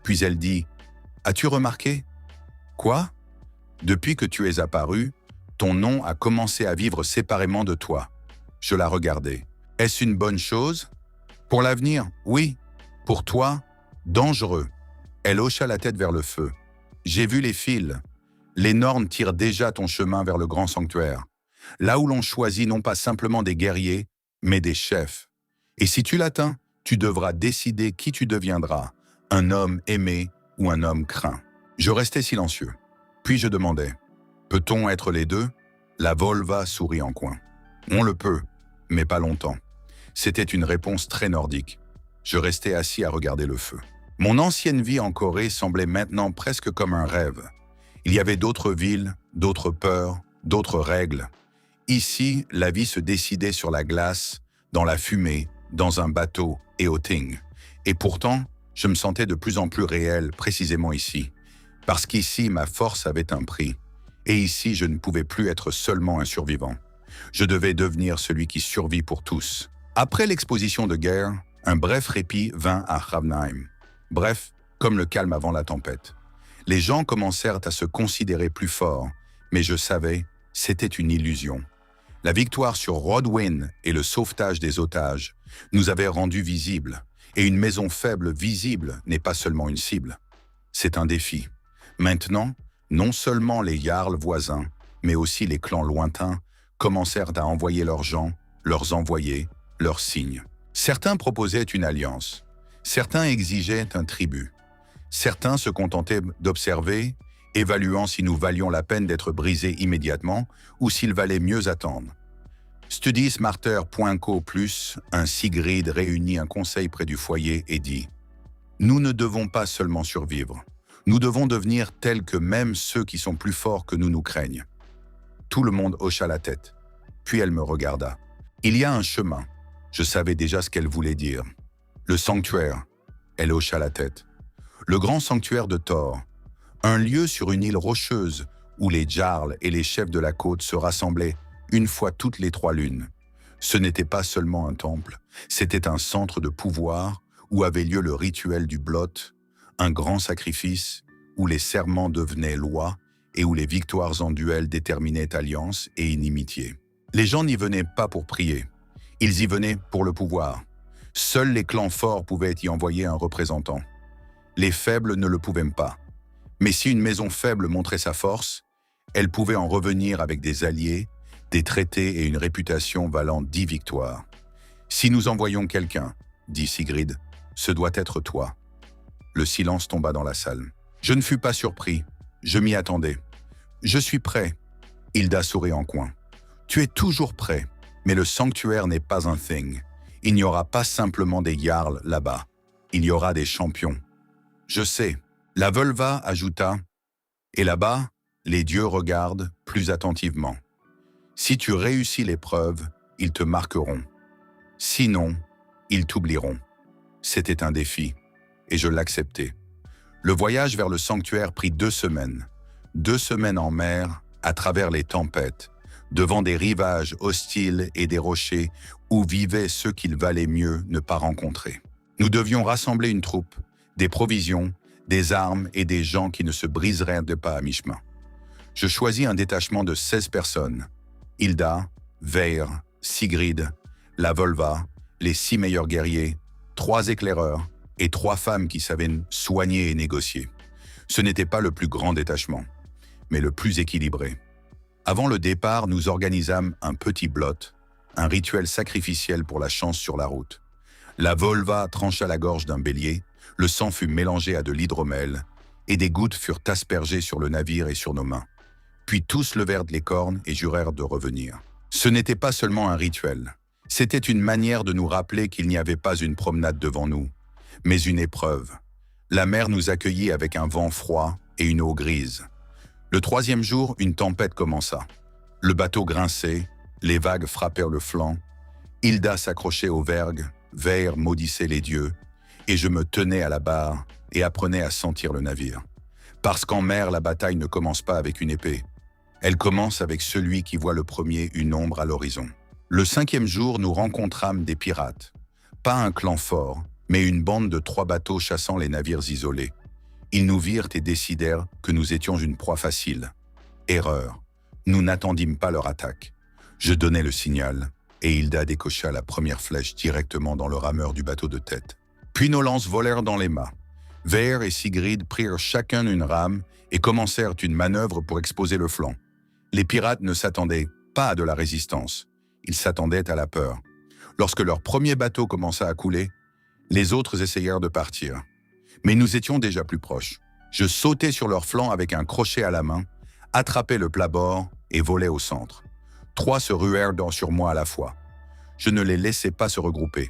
Puis elle dit « As-tu remarqué ?»« Quoi ?» ?»« Depuis que tu es apparu, ton nom a commencé à vivre séparément de toi. » Je la regardai. « Est-ce une bonne chose ?»« Pour l'avenir, oui. Pour toi, dangereux. » Elle hocha la tête vers le feu. « J'ai vu les fils. Les Nornes tirent déjà ton chemin vers le grand sanctuaire. Là où l'on choisit non pas simplement des guerriers, mais des chefs. Et si tu l'atteins, tu devras décider qui tu deviendras, un homme aimé ou un homme craint. » Je restais silencieux. Puis je demandai, « Peut-on être les deux ?» La Volva sourit en coin. « On le peut, mais pas longtemps. » C'était une réponse très nordique. Je restais assis à regarder le feu. Mon ancienne vie en Corée semblait maintenant presque comme un rêve. Il y avait d'autres villes, d'autres peurs, d'autres règles. Ici, la vie se décidait sur la glace, dans la fumée, dans un bateau et au ting. Et pourtant, je me sentais de plus en plus réel précisément ici. Parce qu'ici, ma force avait un prix. Et ici, je ne pouvais plus être seulement un survivant. Je devais devenir celui qui survit pour tous. Après l'exposition de guerre, un bref répit vint à Ravnheim. Bref, comme le calme avant la tempête. Les gens commencèrent à se considérer plus forts, mais je savais, c'était une illusion. La victoire sur Rodwyn et le sauvetage des otages nous avaient rendus visibles, et une maison faible visible n'est pas seulement une cible. C'est un défi. Maintenant, non seulement les jarls voisins, mais aussi les clans lointains commencèrent à envoyer leurs gens, leurs envoyés, leurs signes. Certains proposaient une alliance, certains exigeaient un tribut, certains se contentaient d'observer, évaluant si nous valions la peine d'être brisés immédiatement ou s'il valait mieux attendre. Studiesmarter.co+, un Sigrid réunit un conseil près du foyer et dit « Nous ne devons pas seulement survivre, nous devons devenir tels que même ceux qui sont plus forts que nous craignent. » Tout le monde hocha la tête, puis elle me regarda. « Il y a un chemin. » Je savais déjà ce qu'elle voulait dire. « Le sanctuaire. » Elle hocha la tête. « Le grand sanctuaire de Thor. Un lieu sur une île rocheuse où les jarls et les chefs de la côte se rassemblaient une fois toutes les 3 lunes. Ce n'était pas seulement un temple, c'était un centre de pouvoir où avait lieu le rituel du Blot, un grand sacrifice où les serments devenaient loi et où les victoires en duel déterminaient alliance et inimitié. Les gens n'y venaient pas pour prier, ils y venaient pour le pouvoir. Seuls les clans forts pouvaient y envoyer un représentant. Les faibles ne le pouvaient pas. Mais si une maison faible montrait sa force, elle pouvait en revenir avec des alliés, des traités et une réputation valant 10 victoires. « Si nous envoyons quelqu'un, dit Sigrid, ce doit être toi. » Le silence tomba dans la salle. Je ne fus pas surpris, je m'y attendais. « Je suis prêt. » Hilda sourit en coin. « Tu es toujours prêt, mais le sanctuaire n'est pas un thing. Il n'y aura pas simplement des jarls là-bas. Il y aura des champions. » « Je sais. » La Volva ajouta, « Et là-bas, les dieux regardent plus attentivement. Si tu réussis l'épreuve, ils te marqueront. Sinon, ils t'oublieront. » C'était un défi, et je l'acceptais. Le voyage vers le sanctuaire prit 2 semaines. 2 semaines en mer, à travers les tempêtes, devant des rivages hostiles et des rochers où vivaient ceux qu'il valait mieux ne pas rencontrer. Nous devions rassembler une troupe, des provisions, des armes et des gens qui ne se briseraient pas à mi-chemin. Je choisis un détachement de 16 personnes. Hilda, Veir, Sigrid, la Volva, les 6 meilleurs guerriers, 3 éclaireurs et 3 femmes qui savaient soigner et négocier. Ce n'était pas le plus grand détachement, mais le plus équilibré. Avant le départ, nous organisâmes un petit blot, un rituel sacrificiel pour la chance sur la route. La Volva trancha la gorge d'un bélier, le sang fut mélangé à de l'hydromel, et des gouttes furent aspergées sur le navire et sur nos mains. Puis tous levèrent les cornes et jurèrent de revenir. Ce n'était pas seulement un rituel, c'était une manière de nous rappeler qu'il n'y avait pas une promenade devant nous, mais une épreuve. La mer nous accueillit avec un vent froid et une eau grise. Le 3e jour, une tempête commença. Le bateau grinçait, les vagues frappèrent le flanc, Hilda s'accrochait aux vergues, Veir maudissait les dieux, et je me tenais à la barre et apprenais à sentir le navire. Parce qu'en mer, la bataille ne commence pas avec une épée. Elle commence avec celui qui voit le premier une ombre à l'horizon. Le 5e jour, nous rencontrâmes des pirates. Pas un clan fort, mais une bande de 3 bateaux chassant les navires isolés. Ils nous virent et décidèrent que nous étions une proie facile. Erreur. Nous n'attendîmes pas leur attaque. Je donnai le signal, et Hilda décocha la première flèche directement dans le rameur du bateau de tête. Puis nos lances volèrent dans les mâts. Ver et Sigrid prirent chacun une rame et commencèrent une manœuvre pour exposer le flanc. Les pirates ne s'attendaient pas à de la résistance. Ils s'attendaient à la peur. Lorsque leur premier bateau commença à couler, les autres essayèrent de partir. Mais nous étions déjà plus proches. Je sautai sur leur flanc avec un crochet à la main, attrapai le plat-bord et volai au centre. 3 se ruèrent sur moi à la fois. Je ne les laissai pas se regrouper.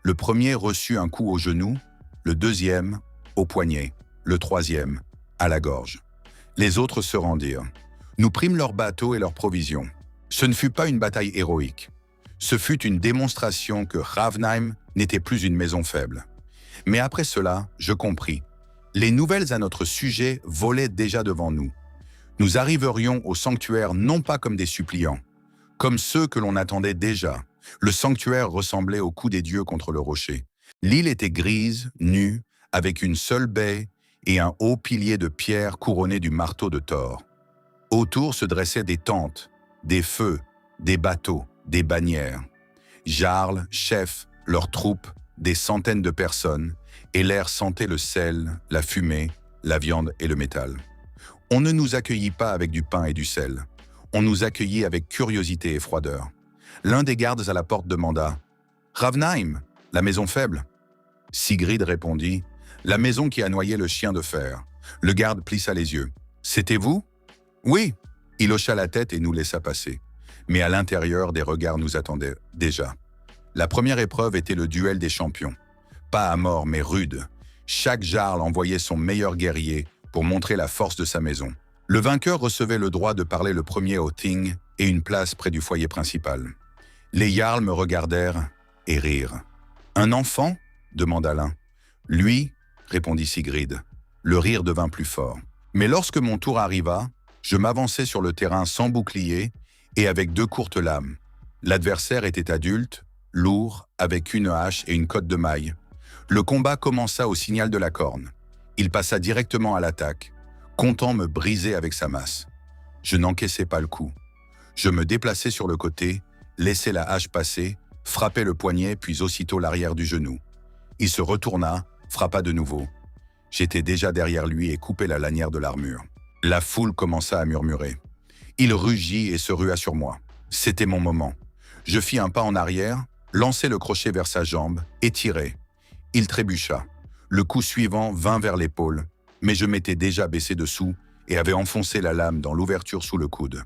Le premier reçut un coup au genou, le deuxième au poignet, le troisième à la gorge. Les autres se rendirent. Nous prîmes leurs bateaux et leurs provisions. Ce ne fut pas une bataille héroïque. Ce fut une démonstration que Ravnheim n'était plus une maison faible. Mais après cela, je compris. Les nouvelles à notre sujet volaient déjà devant nous. Nous arriverions au sanctuaire non pas comme des suppliants, comme ceux que l'on attendait déjà. Le sanctuaire ressemblait au coup des dieux contre le rocher. L'île était grise, nue, avec une seule baie et un haut pilier de pierre couronné du marteau de Thor. Autour se dressaient des tentes, des feux, des bateaux, des bannières. Jarls, chefs, leurs troupes, des centaines de personnes, et l'air sentait le sel, la fumée, la viande et le métal. On ne nous accueillit pas avec du pain et du sel. On nous accueillit avec curiosité et froideur. L'un des gardes à la porte demanda « Ravnheim, la maison faible ?» Sigrid répondit « La maison qui a noyé le chien de fer. » Le garde plissa les yeux. « C'était vous ?»« Oui. » Il hocha la tête et nous laissa passer. Mais à l'intérieur, des regards nous attendaient déjà. La première épreuve était le duel des champions. Pas à mort, mais rude. Chaque jarl envoyait son meilleur guerrier pour montrer la force de sa maison. Le vainqueur recevait le droit de parler le premier au Thing et une place près du foyer principal. Les jarls me regardèrent et rirent. « Un enfant ?» demanda l'un. « Lui ?» répondit Sigrid. Le rire devint plus fort. Mais lorsque mon tour arriva, je m'avançai sur le terrain sans bouclier et avec 2 courtes lames. L'adversaire était adulte, lourd, avec une hache et une cotte de maille. Le combat commença au signal de la corne. Il passa directement à l'attaque, comptant me briser avec sa masse. Je n'encaissai pas le coup. Je me déplaçai sur le côté, laissai la hache passer, frappai le poignet puis aussitôt l'arrière du genou. Il se retourna, frappa de nouveau. J'étais déjà derrière lui et coupai la lanière de l'armure. La foule commença à murmurer. Il rugit et se rua sur moi. C'était mon moment. Je fis un pas en arrière, lançai le crochet vers sa jambe et tirai. Il trébucha. Le coup suivant vint vers l'épaule, mais je m'étais déjà baissé dessous et avais enfoncé la lame dans l'ouverture sous le coude.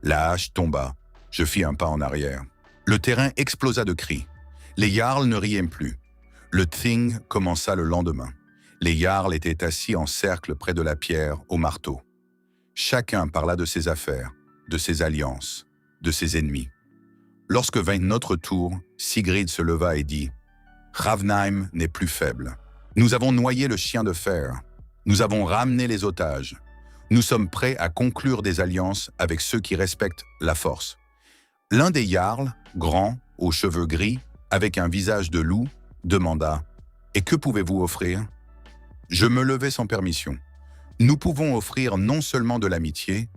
La hache tomba. Je fis un pas en arrière. Le terrain explosa de cris. Les jarls ne riaient plus. Le Thing commença le lendemain. Les jarls étaient assis en cercle près de la pierre, au marteau. Chacun parla de ses affaires, de ses alliances, de ses ennemis. Lorsque vint notre tour, Sigrid se leva et dit « Ravnheim n'est plus faible. Nous avons noyé le chien de fer. Nous avons ramené les otages. Nous sommes prêts à conclure des alliances avec ceux qui respectent la force. » L'un des jarls, grand, aux cheveux gris, avec un visage de loup, demanda « Et que pouvez-vous offrir ?» Je me levai sans permission. Nous pouvons offrir non seulement de l'amitié,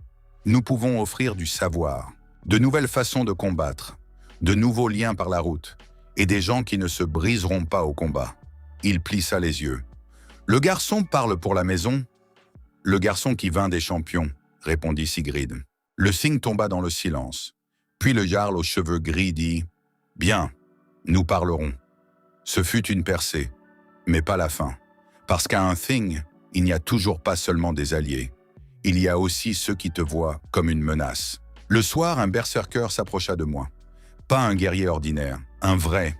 nous pouvons offrir du savoir, de nouvelles façons de combattre, de nouveaux liens par la route, et des gens qui ne se briseront pas au combat. Il plissa les yeux. Le garçon parle pour la maison. Le garçon qui vint des champions, répondit Sigrid. Le Thing tomba dans le silence. Puis le jarl aux cheveux gris dit « Bien, nous parlerons. » Ce fut une percée, mais pas la fin. Parce qu'à un Thing, il n'y a toujours pas seulement des alliés. Il y a aussi ceux qui te voient comme une menace. Le soir, un berserker s'approcha de moi. Pas un guerrier ordinaire, un vrai.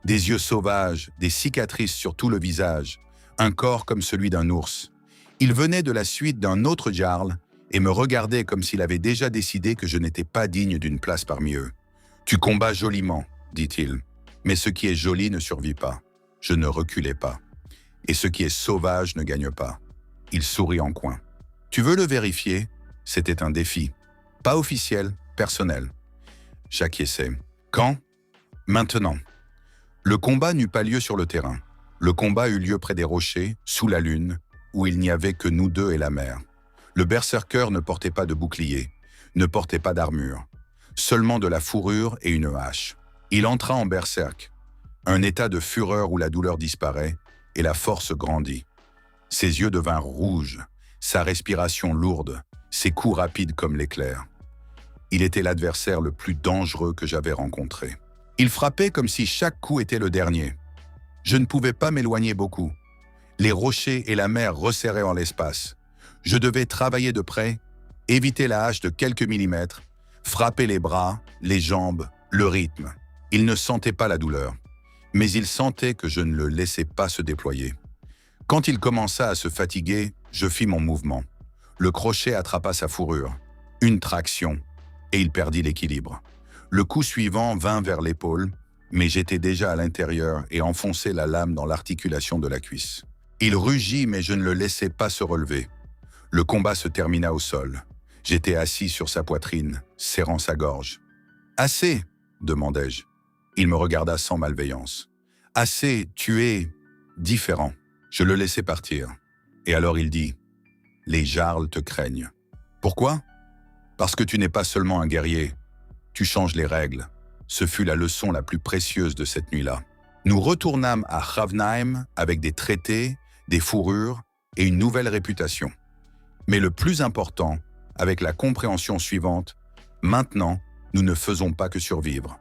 Des yeux sauvages, des cicatrices sur tout le visage, un corps comme celui d'un ours. Il venait de la suite d'un autre jarl et me regardait comme s'il avait déjà décidé que je n'étais pas digne d'une place parmi eux. « Tu combats joliment, dit-il, mais ce qui est joli ne survit pas. Je ne reculais pas. Et ce qui est sauvage ne gagne pas. » Il sourit en coin. « Tu veux le vérifier ?» C'était un défi. Pas officiel, personnel. J'acquiesçais. Quand? Maintenant. Le combat n'eut pas lieu sur le terrain. Le combat eut lieu près des rochers, sous la lune, où il n'y avait que nous deux et la mer. Le berserker ne portait pas de bouclier, ne portait pas d'armure, seulement de la fourrure et une hache. Il entra en berserk, un état de fureur où la douleur disparaît et la force grandit. Ses yeux devinrent rouges, sa respiration lourde, ses coups rapides comme l'éclair. Il était l'adversaire le plus dangereux que j'avais rencontré. Il frappait comme si chaque coup était le dernier. Je ne pouvais pas m'éloigner beaucoup. Les rochers et la mer resserraient en l'espace. Je devais travailler de près, éviter la hache de quelques millimètres, frapper les bras, les jambes, le rythme. Il ne sentait pas la douleur, mais il sentait que je ne le laissais pas se déployer. Quand il commença à se fatiguer, je fis mon mouvement. Le crochet attrapa sa fourrure. Une traction, et il perdit l'équilibre. Le coup suivant vint vers l'épaule, mais j'étais déjà à l'intérieur et enfonçai la lame dans l'articulation de la cuisse. Il rugit, mais je ne le laissai pas se relever. Le combat se termina au sol. J'étais assis sur sa poitrine, serrant sa gorge. « Assez » demandai-je. Il me regarda sans malveillance. « Assez, tu es différent. » Je le laissai partir. Et alors il dit « Les jarls te craignent. » Pourquoi? Parce que tu n'es pas seulement un guerrier. Tu changes les règles. Ce fut la leçon la plus précieuse de cette nuit-là. Nous retournâmes à Ravnheim avec des traités, des fourrures et une nouvelle réputation. Mais le plus important, avec la compréhension suivante, maintenant, nous ne faisons pas que survivre.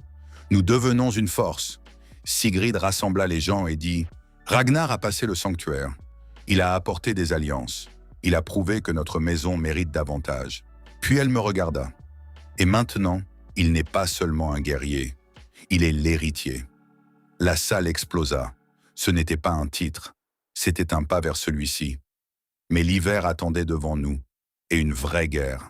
Nous devenons une force. Sigrid rassembla les gens et dit « Ragnar a passé le sanctuaire. Il a apporté des alliances. Il a prouvé que notre maison mérite davantage. » Puis elle me regarda. « Et maintenant, il n'est pas seulement un guerrier. Il est l'héritier. » La salle explosa. Ce n'était pas un titre. C'était un pas vers celui-ci. Mais l'hiver attendait devant nous, et une vraie guerre.